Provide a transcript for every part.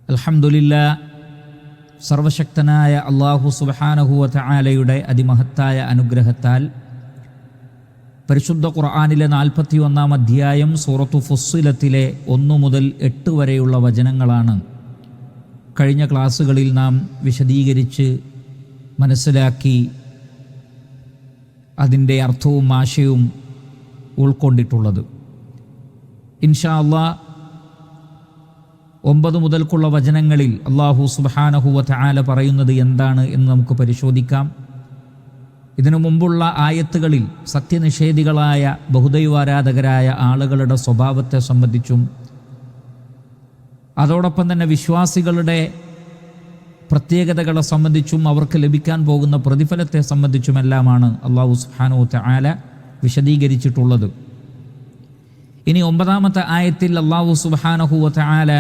അൽഹംദുലില്ലാഹ്, സർവശക്തനായ അല്ലാഹു സുബ്ഹാനഹു വ തആലയുടെ അതിമഹത്തായ അനുഗ്രഹത്താൽ പരിശുദ്ധ ഖുർആനിലെ 41-ാം അധ്യായം സൂറത്തു ഫുസ്സിലത്തിലെ 1 മുതൽ 8 വരെയുള്ള വചനങ്ങളാണ് കഴിഞ്ഞ ക്ലാസ്സുകളിൽ നാം വിശദീകരിച്ച് മനസ്സിലാക്കി അതിൻ്റെ അർത്ഥവും ആശയവും ഉൾക്കൊണ്ടിട്ടുള്ളത്. ഇൻഷാ അല്ലാഹ് 9 മുതൽക്കുള്ള വചനങ്ങളിൽ അല്ലാഹു സുബ്ഹാനഹു വ തആല പറയുന്നത് എന്താണ് എന്ന് നമുക്ക് പരിശോധിക്കാം. ഇതിനു മുമ്പുള്ള ആയത്തുകളിൽ സത്യനിഷേധികളായ ബഹുദൈവാരാധകരായ ആളുകളുടെ സ്വഭാവത്തെ സംബന്ധിച്ചും അതോടൊപ്പം തന്നെ വിശ്വാസികളുടെ പ്രത്യേകതകളെ സംബന്ധിച്ചും അവർക്ക് ലഭിക്കാൻ പോകുന്ന പ്രതിഫലത്തെ സംബന്ധിച്ചുമെല്ലാമാണ് അല്ലാഹു സുബ്ഹാനഹു വ തആല വിശദീകരിച്ചിട്ടുള്ളത്. ഇനി 9-ാമത്തെ ആയത്തിൽ അല്ലാഹു സുബ്ഹാനഹു വ തആല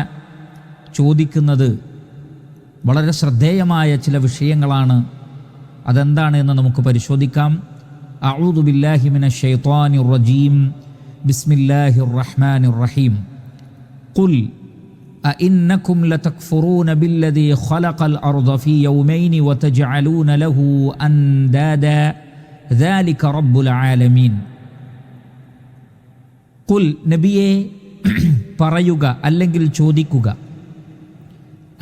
ചോദിക്കുന്നത് വളരെ ശ്രദ്ധേയമായ ചില വിഷയങ്ങളാണ്. അതെന്താണ് എന്ന് നമുക്ക് പരിശോധിക്കാം. അഊദു ബില്ലാഹി മിനശ് ശൈത്വാനിർ റജീം. ബിസ്മില്ലാഹിർ റഹ്മാനിർ റഹീം. ഖുൽ അഇന്നകും ലതക്ഫുറൂന ബില്ലദീ ഖലഖൽ അർദ ഫീ യൗമൈനി വതജഅലൂന ലഹു അൻദാദ ദാലിക റബ്ബുൽ ആലമീൻ. ഖുൽ, നബിയെ പറയുക അല്ലെങ്കിൽ ചോദിക്കുക.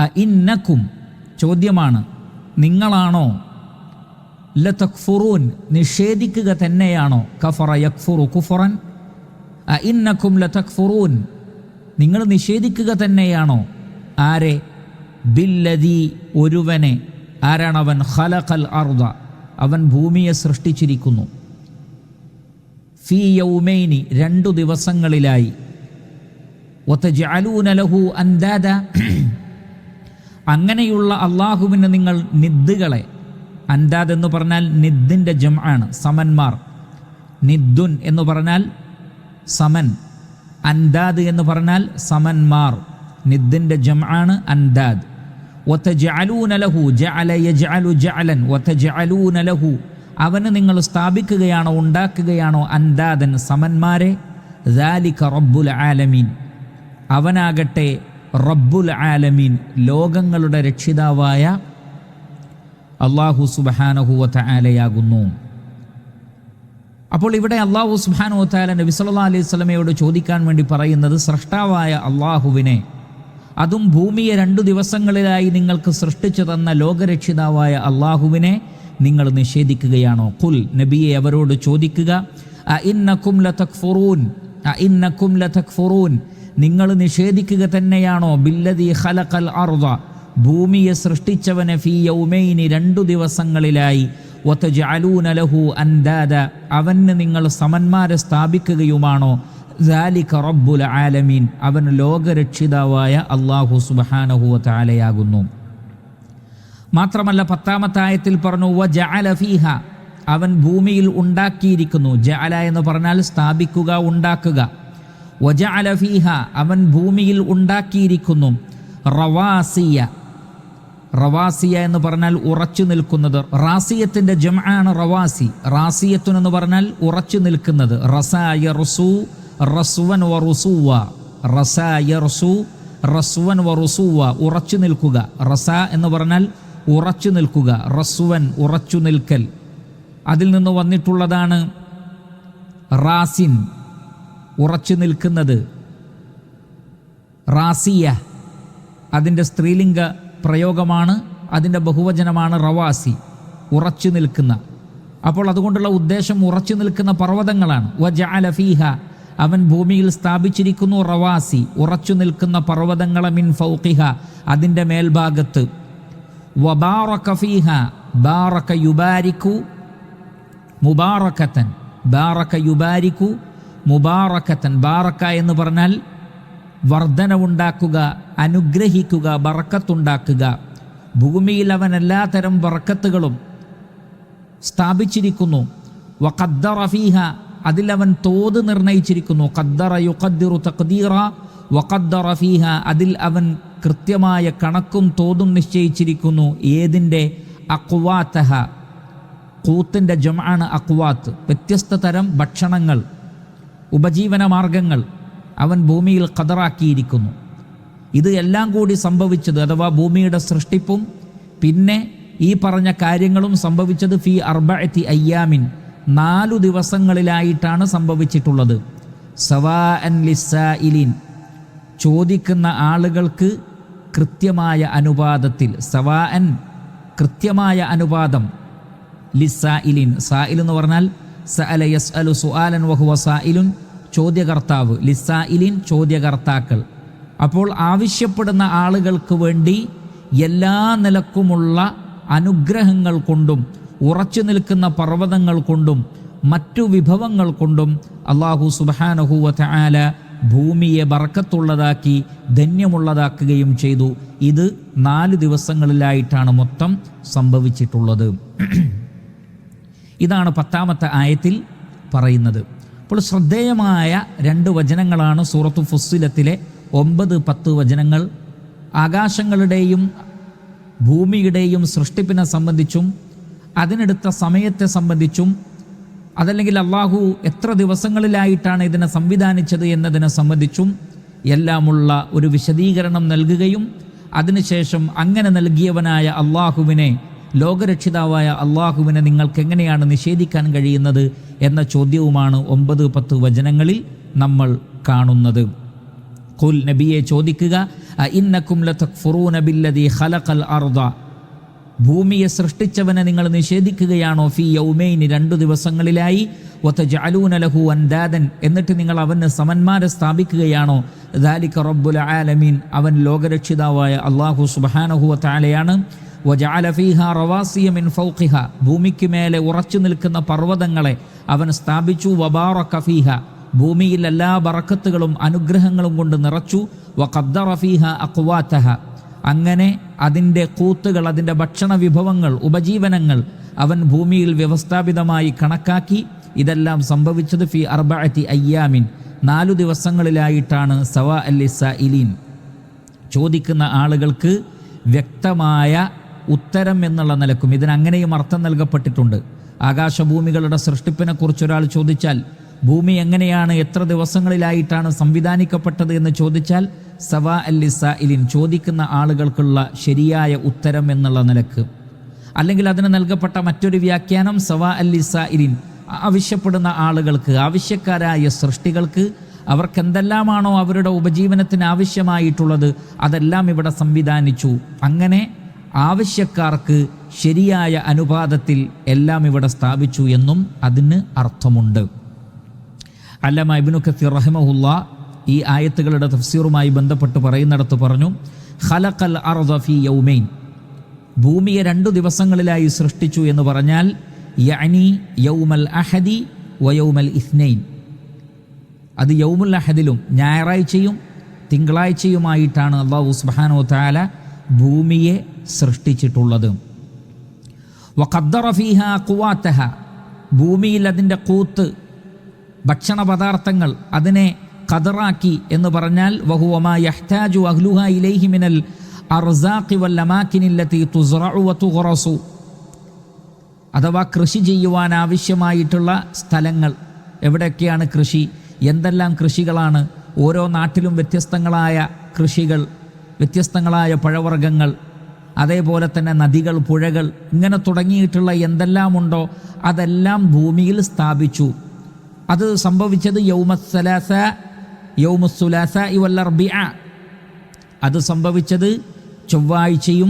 അഇന്നകും, ചോദ്യമാണ്, നിങ്ങളാണോ, ലതക്ഫുറൂൻ, നിഷേധിക്കുക തന്നെയാണോ, കഫറ യക്ഫുറു കുഫറൻ, അഇന്നകും ലതക്ഫുറൂൻ, നിങ്ങൾ നിഷേധിക്കുക തന്നെയാണോ, ആരെ, ബില്ലദീ, ഒരുവനെ, ആരാണവൻ, ഖലഖൽ അർദ, അവൻ ഭൂമിയെ സൃഷ്ടിച്ചിരിക്കുന്നു, ഫീ യൗമൈനി, 2 ദിവസങ്ങളിലായി, വതജഅലൂന ലഹു അൻദാദ, അങ്ങനെയുള്ള അള്ളാഹുവിന് നിങ്ങൾ നിദ്ദുകളെ, അൻദാദ് എന്ന് പറഞ്ഞാൽ നിദ്ദിൻ്റെ ജംആണ്, സമന്മാർ. നിദ്ദുൻ എന്ന് പറഞ്ഞാൽ സമൻ, അൻദാദ് എന്ന് പറഞ്ഞാൽ സമന്മാർ, നിദ്ദിൻ്റെ ജംആണ് അൻദാദ്. വതജഅലൂന ലഹു, ജഅല യജ്അലു ജഅലൻ, വതജഅലൂന ലഹു, അവന് നിങ്ങൾ സ്ഥാപിക്കുകയാണോ, ഉണ്ടാക്കുകയാണോ, അൻദാദൻ, സമന്മാരെ, ദാലിക റബ്ബുൽ ആലമീൻ, അവനാകട്ടെ റബ്ബുൽ ആലമീൻ, ലോകങ്ങളുടെ രക്ഷിതാവായ അല്ലാഹു സുബ്ഹാനഹു വ തആലയാകുന്നു. അപ്പോൾ ഇവിടെ അല്ലാഹു സുബ്ഹാനഹു വ തആല നബി സല്ലല്ലാഹു അലൈഹി വസല്ലമയോട് ചോദിക്കാൻ വേണ്ടി പറയുന്നത്, സ്രഷ്ടാവായ അല്ലാഹുവിനെ, അതും ഭൂമിയെ 2 ദിവസങ്ങളിലായി നിങ്ങൾക്ക് സൃഷ്ടിച്ചു തന്ന ലോകരക്ഷിതാവായ അല്ലാഹുവിനെ നിങ്ങൾ നിഷേധിക്കുകയാണോ? ഖുൽ, നബിയെ അവരോട് ചോദിക്കുക, അഇന്നകും ലതക്ഫുറൂൻ, അഇന്നകും ലതക്ഫുറൂൻ, നിങ്ങൾ നിഷേധിക്കുക തന്നെയാണോ, ബില്ലദീ ഖലഖൽ അർദ, ഭൂമിയെ സൃഷ്ടിച്ചവനെ, ഫീ യൗമൈനി, 2 ദിവസങ്ങളിലായി, വതജഅലൂന ലഹു അൻദാദ, അവന് നിങ്ങൾ സമന്മാരെ സ്ഥാപിക്കുകയുമാണോ, ദാലിക റബ്ബുൽ ആലമീൻ, അവൻ ലോകരക്ഷിതാവായ അല്ലാഹു സുബ്ഹാനഹു വ തആലയാകുന്നു. മാത്രമല്ല 10-ാമത്തെ ആയത്തിൽ പറഞ്ഞു, വജഅല ഫീഹ, അവൻ ഭൂമിയിൽ ഉണ്ടാക്കിയിരിക്കുന്നു. ജഅല എന്ന് പറഞ്ഞാൽ സ്ഥാപിക്കുക, ഉണ്ടാക്കുക. വജഅല ഫീഹ, അവൻ ഭൂമിയിൽ ഉണ്ടാക്കിയിരിക്കുന്നു. റവാസിയ, റവാസിയ എന്ന് പറഞ്ഞാൽ ഉറച്ചു നിൽക്കുന്നത്. റാസിയത്തിൻ്റെ ജംആണ് റവാസി. റാസിയത്തുൻ എന്ന് പറഞ്ഞാൽ ഉറച്ചു നിൽക്കുന്നത്. റസാ യർസു റസ്വൻ വറുസുവ, റസാ യർസു റസ്വൻ വറുസുവ, ഉറച്ചു നിൽക്കുക. റസാ എന്ന് പറഞ്ഞാൽ ഉറച്ചു നിൽക്കുക, റസ്വൻ, ഉറച്ചു നിൽക്കൽ. അതിൽ നിന്ന് വന്നിട്ടുള്ളതാണ് റാസിൻ, ഉറച്ചു നിൽക്കുന്നത്. റാസിയ അതിൻ്റെ സ്ത്രീലിംഗ പ്രയോഗമാണ്, അതിൻ്റെ ബഹുവചനമാണ് റവാസി, ഉറച്ചു നിൽക്കുന്ന. അപ്പോൾ അതുകൊണ്ടുള്ള ഉദ്ദേശം ഉറച്ചു നിൽക്കുന്ന പർവ്വതങ്ങളാണ്. വജഅല ഫീഹ, അവൻ ഭൂമിയിൽ സ്ഥാപിച്ചിരിക്കുന്നു, റവാസി, ഉറച്ചു നിൽക്കുന്ന പർവ്വതങ്ങളെ, മിൻ ഫൗഖിഹ, അതിൻ്റെ മേൽഭാഗത്ത്. വബാറക ഫീഹ, ബാറക യുബാരിക്കു മുബാറകതൻ, ബാറക യുബാരിക്കു മുബാറകതൻ, ബാറക എന്ന് പറഞ്ഞാൽ വർധനവുണ്ടാക്കുക, അനുഗ്രഹിക്കുക, ബറക്കത്തുണ്ടാക്കുക. ഭൂമിയിൽ അവൻ എല്ലാത്തരം ബറക്കത്തുകളും സ്ഥാപിച്ചിരിക്കുന്നു. വഖദ്ദറ ഫീഹ, അതിൽ അവൻ തോത് നിർണയിച്ചിരിക്കുന്നു. ഖദ്ദറ യുഖദ്ദിറു തഖ്ദീറ, വഖദ്ദറ ഫീഹ, അതിൽ അവൻ കൃത്യമായ കണക്കും തോതും നിശ്ചയിച്ചിരിക്കുന്നു. ഏതിൻ്റെ? അഖ്വാതഹ, ഖൂത്തിൻ്റെ ജംആണ് അഖ്വാത്ത്, വ്യത്യസ്ത തരം ഭക്ഷണങ്ങൾ, ഉപജീവന മാർഗങ്ങൾ അവൻ ഭൂമിയിൽ ഖദറാക്കിയിരിക്കുന്നു. ഇത് എല്ലാം കൂടി സംഭവിച്ചത്, അഥവാ ഭൂമിയുടെ സൃഷ്ടിപ്പും പിന്നെ ഈ പറഞ്ഞ കാര്യങ്ങളും സംഭവിച്ചത് ഫി അർബഅത്തി അയ്യാമിൻ 4 ദിവസങ്ങളിലായിട്ടാണ് സംഭവിച്ചിട്ടുള്ളത്. സവാഅൻ ലിസ്സായിലിൻ ചോദിക്കുന്ന ആളുകൾക്ക് കൃത്യമായ അനുപാതത്തിൽ, സവാഅൻ കൃത്യമായ അനുപാതം, ലിസ്സായിലിൻ സായിൽ എന്ന് പറഞ്ഞാൽ സഅല യസ്അലു സുആലൻ വഹുവ സായിലുൻ ചോദ്യകർത്താവ്, ലിസ്സായിലിൻ ചോദ്യകർത്താക്കൾ. അപ്പോൾ ആവശ്യപ്പെടുന്ന ആളുകൾക്ക് വേണ്ടി എല്ലാ നിലക്കുമുള്ള അനുഗ്രഹങ്ങൾ കൊണ്ടും ഉറച്ചു നിൽക്കുന്ന പർവ്വതങ്ങൾ കൊണ്ടും മറ്റു വിഭവങ്ങൾ കൊണ്ടും അല്ലാഹു സുബ്ഹാനഹു വ തആല ഭൂമിയെ ബർക്കത്തുള്ളതാക്കി ധന്യമുള്ളതാക്കുകയും ചെയ്തു. ഇത് 4 ദിവസങ്ങളിലായിട്ടാണ് മൊത്തം സംഭവിച്ചിട്ടുള്ളത്. ഇതാണ് 10ാമത്തെ ആയത്തിൽ പറയുന്നത്. അപ്പോൾ ശ്രദ്ധേയമായ 2 വചനങ്ങളാണ് സൂറത്തു ഫുസ്സിലത്തിലെ 9, 10 വചനങ്ങൾ. ആകാശങ്ങളുടെയും ഭൂമിയുടെയും സൃഷ്ടിപ്പിനെ സംബന്ധിച്ചും അതിനെടുത്ത സമയത്തെ സംബന്ധിച്ചും അതല്ലെങ്കിൽ അള്ളാഹു എത്ര ദിവസങ്ങളിലായിട്ടാണ് ഇതിനെ സംവിധാനിച്ചത് എന്നതിനെ സംബന്ധിച്ചും എല്ലാമുള്ള ഒരു വിശദീകരണം നൽകുകയും അതിനുശേഷം അങ്ങനെ നൽകിയവനായ അള്ളാഹുവിനെ, ലോകരക്ഷിതാവായ അള്ളാഹുവിനെ നിങ്ങൾക്ക് എങ്ങനെയാണ് നിഷേധിക്കാൻ കഴിയുന്നത് എന്ന ചോദ്യവുമാണ് 9, 10 വചനങ്ങളിൽ നമ്മൾ കാണുന്നത്. ഖുൽ നബിയെ ചോദിക്കുക, ഇന്നക്കും ലതക്ഫുറൂന ബില്ലദീ ഖലഖൽ അർദ ഭൂമിയെ സൃഷ്ടിച്ചവനെ നിങ്ങൾ നിഷേധിക്കുകയാണോ ഫീ യൗമൈനി 2 ദിവസങ്ങളിലായി വതജഅലൂന ലഹു അൻദാദൻ എന്നിട്ട് നിങ്ങൾ അവന് സമന്മാരെ സ്ഥാപിക്കുകയാണോ ദാലിക റബ്ബുൽ ആലമീൻ അവൻ ലോകരക്ഷിതാവായ അല്ലാഹു സുബ്ഹാനഹു വ തആലയാണ്. വജഅല ഫീഹാ റവാസിയ മിൻ ഫൗഖിഹ ഭൂമിക്ക് മേലെ ഉറച്ചു നിൽക്കുന്ന പർവ്വതങ്ങളെ അവൻ സ്ഥാപിച്ചു. വബാറക ഫീഹ ഭൂമിയിൽ എല്ലാ ബറക്കത്തുകളും അനുഗ്രഹങ്ങളും കൊണ്ട് നിറച്ചു. വഖദ്ദറ ഫീഹ അഖ്വാതഹ അങ്ങനെ അതിൻ്റെ കൂത്തുകൾ, അതിൻ്റെ ഭക്ഷണ വിഭവങ്ങൾ, ഉപജീവനങ്ങൾ അവൻ ഭൂമിയിൽ വ്യവസ്ഥാപിതമായി കണക്കാക്കി. ഇതെല്ലാം സംഭവിച്ചത് ഫി അർബഅത്തി അയ്യാമിൻ 4 ദിവസങ്ങളിലായിട്ടാണ്. സവാ ലിസ്സായിലീൻ ചോദിക്കുന്ന ആളുകൾക്ക് വ്യക്തമായ ഉത്തരം എന്നുള്ള നിലക്കും ഇതിനങ്ങനെയും അർത്ഥം നൽകപ്പെട്ടിട്ടുണ്ട്. ആകാശഭൂമികളുടെ സൃഷ്ടിപ്പിനെക്കുറിച്ച് ഒരാൾ ചോദിച്ചാൽ ഭൂമി എങ്ങനെയാണ്, എത്ര ദിവസങ്ങളിലായിട്ടാണ് സംവിധാനിക്കപ്പെട്ടത് എന്ന് ചോദിച്ചാൽ സവാ ലിസ്സായിലിൻ ചോദിക്കുന്ന ആളുകൾക്കുള്ള ശരിയായ ഉത്തരം എന്നുള്ള നിലക്ക്. അല്ലെങ്കിൽ അതിന് നൽകപ്പെട്ട മറ്റൊരു വ്യാഖ്യാനം സവാ ലിസ്സായിലിൻ ആവശ്യപ്പെടുന്ന ആളുകൾക്ക്, ആവശ്യക്കാരായ സൃഷ്ടികൾക്ക് അവർക്കെന്തെല്ലാമാണോ അവരുടെ ഉപജീവനത്തിന് ആവശ്യമായിട്ടുള്ളത് അതെല്ലാം ഇവിടെ സംവിധാനിച്ചു. അങ്ങനെ ആവശ്യക്കാർക്ക് ശരിയായ അനുപാതത്തിൽ എല്ലാം ഇവിടെ സ്ഥാപിച്ചു എന്നും അതിന് അർത്ഥമുണ്ട്. അല്ലമ ഇബ്നു കസീർ റഹിമഹുല്ലാ ഈ ആയത്തുകളുടെ തഫ്സീറുമായി ബന്ധപ്പെട്ട് പറയുന്നിടത്ത് പറഞ്ഞു, ഖലഖൽ അർദ ഫീ യൗമൈൻ ഭൂമിയെ 2 ദിവസങ്ങളിലായി സൃഷ്ടിച്ചു എന്ന് പറഞ്ഞാൽ യഅനി യൗമൽ അഹദി വ യൗമൽ ഇസ്നൈൻ അത് യൗമുൽ അഹദിലും ഞായറാഴ്ചയും തിങ്കളാഴ്ചയുമായിട്ടാണ് അല്ലാഹു സുബ്ഹാനഹു വ തആല ഭൂമിയെ സൃഷ്ടിച്ചിട്ടുള്ളത്. വഖദ്ദറ ഫീഹാ ഖുവാതഹ ഭൂമിയിൽ അതിൻ്റെ കൂത്ത്, ഭക്ഷണ പദാർത്ഥങ്ങൾ അതിനെ ഖദറാക്കി എന്ന് പറഞ്ഞാൽ വഹുവ മാ യഹ്താജു അഹ്ലുഹാ ഇലൈഹി മിനൽ അർസാഖി വൽ അമാകിനി അല്ലതി തുസ്റഉ വ തുഗ്റസു അഥവാ കൃഷി ചെയ്യുവാൻ ആവശ്യമായിട്ടുള്ള സ്ഥലങ്ങൾ. എവിടെയൊക്കെയാണ് കൃഷി, എന്തെല്ലാം കൃഷികളാണ്, ഓരോ നാട്ടിലും വ്യത്യസ്തങ്ങളായ കൃഷികൾ, വ്യത്യസ്തങ്ങളായ പഴവർഗ്ഗങ്ങൾ, അതേപോലെ തന്നെ നദികൾ, പുഴകൾ, ഇങ്ങനെ തുടങ്ങിയിട്ടുള്ള എന്തെല്ലാമുണ്ടോ അതെല്ലാം ഭൂമിയിൽ സ്ഥാപിച്ചു. അത് സംഭവിച്ചത് യൗമുസ്സുലാസ വൽ അർബിഅ അത് സംഭവിച്ചത് ചൊവ്വാഴ്ചയും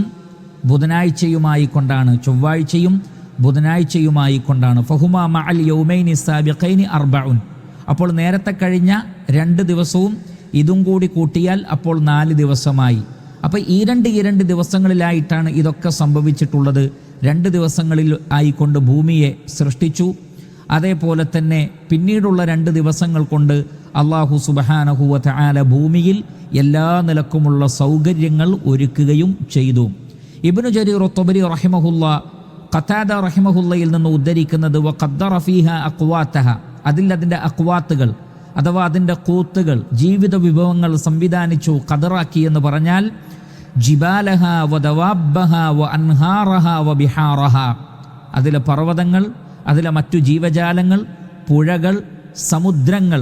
ബുധനാഴ്ചയുമായി കൊണ്ടാണ്. ചൊവ്വാഴ്ചയും ബുധനാഴ്ചയുമായി കൊണ്ടാണ്. ഫഹുമാ മഅൽ യൗമൈനി സാബിഖൈനി അർബഉൻ അപ്പോൾ നേരത്തെ കഴിഞ്ഞ 2 ദിവസവും ഇതും കൂടി കൂട്ടിയാൽ അപ്പോൾ 4 ദിവസമായി. അപ്പോൾ ഈ രണ്ട് ദിവസങ്ങളിലായിട്ടാണ് ഇതൊക്കെ സംഭവിച്ചിട്ടുള്ളത്. 2 ദിവസങ്ങളിൽ ആയിക്കൊണ്ട് ഭൂമിയെ സൃഷ്ടിച്ചു. അതേപോലെ തന്നെ പിന്നീടുള്ള 2 ദിവസങ്ങൾ കൊണ്ട് അല്ലാഹു സുബ്ഹാനഹു വ തആല ഭൂമിയിൽ എല്ലാ നിലക്കുമുള്ള സൗകര്യങ്ങൾ ഒരുക്കുകയും ചെയ്തു. ഇബ്നു ജരീർ ത്വബരി റഹിമഹുല്ലാ ഖതാദ റഹിമഹുല്ലയിൽ നിന്ന് ഉദ്ധരിക്കുന്നത് വഖദ്ദറ ഫീഹാ അഖ്വാതഹ അതിൻ്റെ അഖ്വാത്തുകൾ അഥവാ അതിൻ്റെ കൂത്തുകൾ, ജീവിത വിഭവങ്ങൾ സംവിധാനിച്ചു, ഖദറാക്കി എന്ന് പറഞ്ഞാൽ ജിബാലഹ വ ദവാബ്ബഹ വ അൻഹാറഹ വ ബിഹാറഹ അതിലെ പർവ്വതങ്ങൾ, അതിലെ മറ്റു ജീവജാലങ്ങൾ, പുഴകൾ, സമുദ്രങ്ങൾ,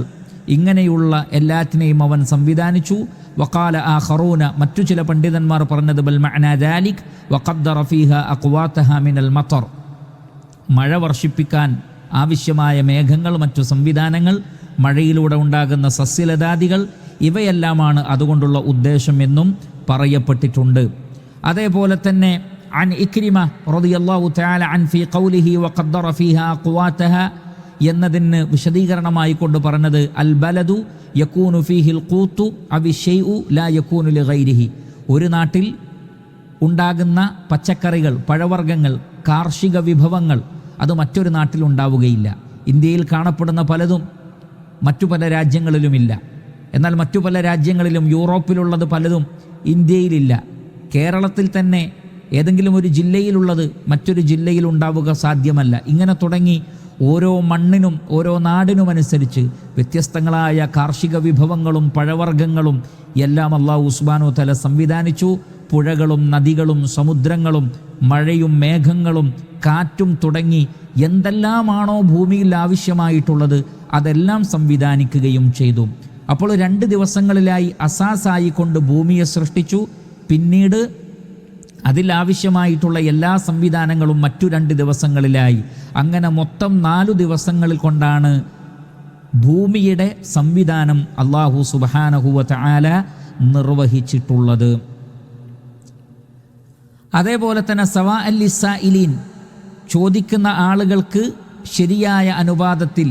ഇങ്ങനെയുള്ള എല്ലാറ്റിനെയും അവൻ സംവിധാനിച്ചു. വഖാല ആഖറൂന, മറ്റു ചില പണ്ഡിതന്മാർ പറഞ്ഞത് ബൽ മഅനാ ദാലിക് വഖദ്ദറ ഫീഹാ അഖ്വാതഹാ മിനൽ മത്തർ, മഴ വർഷിപ്പിക്കാൻ ആവശ്യമായ മേഘങ്ങൾ, മറ്റു സംവിധാനങ്ങൾ, മഴയിലൂടെ ഉണ്ടാകുന്ന സസ്യലതാദികൾ, ഇവയെല്ലാമാണ് അതുകൊണ്ടുള്ള ഉദ്ദേശം എന്നും പറയപ്പെട്ടിട്ടുണ്ട്. അതേപോലെ തന്നെ അൻ ഇക്രിമ റളിയല്ലാഹു തആല അൻ ഫീ ഖൗലിഹി വഖദ്ദറ ഫീഹാ അഖ്വാതഹാ എന്നതിന് വിശദീകരണമായി കൊണ്ട് പറഞ്ഞത് അൽ ബലദു യകൂനു ഫീഹിൽ ഖൂത്തു അവി ഷൈഉ ലാ യകൂനു ലിഗൈരിഹി, ഒരു നാട്ടിൽ ഉണ്ടാകുന്ന പച്ചക്കറികൾ, പഴവർഗ്ഗങ്ങൾ, കാർഷിക വിഭവങ്ങൾ അത് മറ്റൊരു നാട്ടിൽ ഉണ്ടാവുകയില്ല. ഇന്ത്യയിൽ കാണപ്പെടുന്ന പലതും മറ്റു പല രാജ്യങ്ങളിലുമില്ല. എന്നാൽ മറ്റു പല രാജ്യങ്ങളിലും, യൂറോപ്പിലുള്ളത് പലതും ഇന്ത്യയിലില്ല. കേരളത്തിൽ തന്നെ ഏതെങ്കിലും ഒരു ജില്ലയിലുള്ളത് മറ്റൊരു ജില്ലയിൽ ഉണ്ടാവുക സാധ്യമല്ല. ഇങ്ങനെ തുടങ്ങി ഓരോ മണ്ണിനും ഓരോ നാടിനുമനുസരിച്ച് വ്യത്യസ്തങ്ങളായ കാർഷിക വിഭവങ്ങളും പഴവർഗ്ഗങ്ങളും എല്ലാം അല്ലാഹു സുബ്ഹാനഹു വ തആല സംവിധാനിച്ചു. പുഴകളും നദികളും സമുദ്രങ്ങളും മഴയും മേഘങ്ങളും കാറ്റും തുടങ്ങി എന്തെല്ലാമാണോ ഭൂമിയിൽ ആവശ്യമായിട്ടുള്ളത് അതെല്ലാം സംവിധാനിക്കുകയും ചെയ്തു. അപ്പോൾ 2 ദിവസങ്ങളിലായി അസാസായി കൊണ്ട് ഭൂമിയെ സൃഷ്ടിച്ചു. പിന്നീട് അതിലാവശ്യമായിട്ടുള്ള എല്ലാ സംവിധാനങ്ങളും മറ്റു 2 ദിവസങ്ങളിലായി. അങ്ങനെ മൊത്തം 4 ദിവസങ്ങളിൽ കൊണ്ടാണ് ഭൂമിയുടെ സംവിധാനം അല്ലാഹു സുബ്ഹാനഹു വ തആല നിർവഹിച്ചിട്ടുള്ളത്. അതേപോലെ തന്നെ സവാഅൽ ലിസ്സായിലീൻ, ചോദിക്കുന്ന ആളുകൾക്ക് ശരിയായ അനുപാതത്തിൽ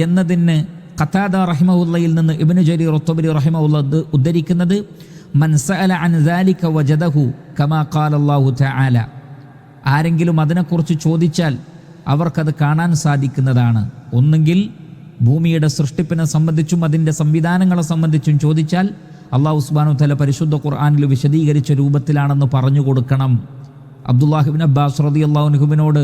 എന്നതിന് ഖതാദ റഹിമഹുല്ലയിൽ നിന്ന് ഇബ്നു ജരീർ അത്ത്-തബരി റഹിമഹുല്ലാഹ് ഉദ്ധരിക്കുന്നത് മൻ സഅല അൻ ദാലിക വജദഹു കമാ ഖാല അല്ലാഹു തആല, ആരെങ്കിലും അതിനെക്കുറിച്ച് ചോദിച്ചാൽ അവർക്കത് കാണാൻ സാധിക്കുന്നതാണ്. ഒന്നുകിൽ ഭൂമിയുടെ സൃഷ്ടിപ്പിനെ സംബന്ധിച്ചും അതിൻ്റെ സംവിധാനങ്ങളെ സംബന്ധിച്ചും ചോദിച്ചാൽ അല്ലാഹു സുബ്ഹാനഹു വ തആല പരിശുദ്ധ ഖുർആനിൽ വിശദീകരിച്ച രൂപത്തിലാണെന്ന് പറഞ്ഞു കൊടുക്കണം. അബ്ദുല്ലാഹ് ഇബ്നു അബ്ബാസ് റളിയല്ലാഹു അൻഹുവിനോട്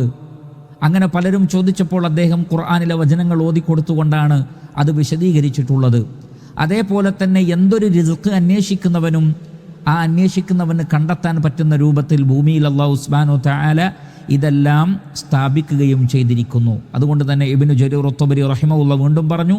അങ്ങനെ പലരും ചോദിച്ചപ്പോൾ അദ്ദേഹം ഖുർആനിലെ വചനങ്ങൾ ഓതിക്കൊടുത്തുകൊണ്ടാണ് അത് വിശദീകരിച്ചിട്ടുള്ളത്. അതേപോലെ തന്നെ എന്തൊരു റിസ്ക് അന്വേഷിക്കുന്നവനും ആ അന്വേഷിക്കുന്നവന് കണ്ടെത്താൻ പറ്റുന്ന രൂപത്തിൽ ഭൂമിയിൽ അല്ലാഹു സുബ്ഹാനഹു വ തആല ഇതെല്ലാം സ്ഥാപിക്കുകയും ചെയ്തിരിക്കുന്നു. അതുകൊണ്ട് തന്നെ ഇബ്നു ജരീർ അത്ത്-തബരി റഹിമഹുല്ലാഹ് വീണ്ടും പറഞ്ഞു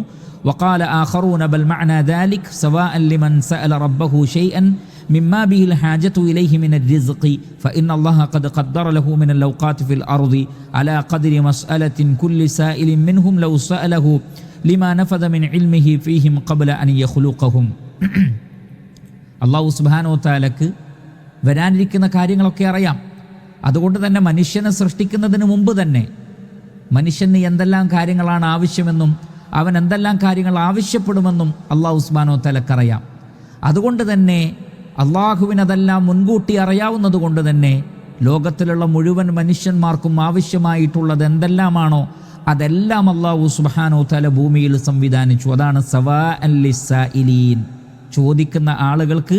വഖാല ആഖറൂന ബൽ മഅനാ ദാലിക് സവാഅൻ ലിമൻ സഅല റബ്ബഹു ഷൈഅൻ മിമ്മാ ബിഹിൽ ഹാജതു ഇലൈഹി മിനർ റിസ്ഖി ഫഇന്ന അല്ലാഹ ഖദ് ഖദ്ദറ ലഹു മിനൽ ഔഖാതി ഫിൽ അർദി അലാ ഖദ്രി മസ്അലത്തിൻ കുല്ലി സായിലിൻ മിൻഹും ലൗ സഅലഹു ലിമാ നഫദ മിൻ ഇൽമിഹി ഫീഹിം ഖബ്ല അൻ യഖ്ലുഖഹും. അല്ലാഹു സുബ്ഹാനഹു വ തആലക്ക് വരാനിരിക്കുന്ന കാര്യങ്ങളൊക്കെ അറിയാം. അതുകൊണ്ട് തന്നെ മനുഷ്യനെ സൃഷ്ടിക്കുന്നതിന് മുമ്പ് തന്നെ മനുഷ്യന് എന്തെല്ലാം കാര്യങ്ങളാണ് ആവശ്യമെന്നും അവൻ എന്തെല്ലാം കാര്യങ്ങൾ ആവശ്യപ്പെടുമെന്നും അല്ലാഹു സുബ്ഹാനഹു വ തആലക്കറിയാം. അതുകൊണ്ട് തന്നെ അള്ളാഹുവിനതെല്ലാം മുൻകൂട്ടി അറിയാവുന്നത് കൊണ്ട് തന്നെ ലോകത്തിലുള്ള മുഴുവൻ മനുഷ്യന്മാർക്കും ആവശ്യമായിട്ടുള്ളത് എന്തെല്ലാമാണോ അതെല്ലാം അല്ലാഹു സുബ്ഹാനഹു വ തആല ഭൂമിയിൽ സംവിധാനിച്ചു. അതാണ് സവാഅൻ ലിസ്സായിലീൻ, ചോദിക്കുന്ന ആളുകൾക്ക്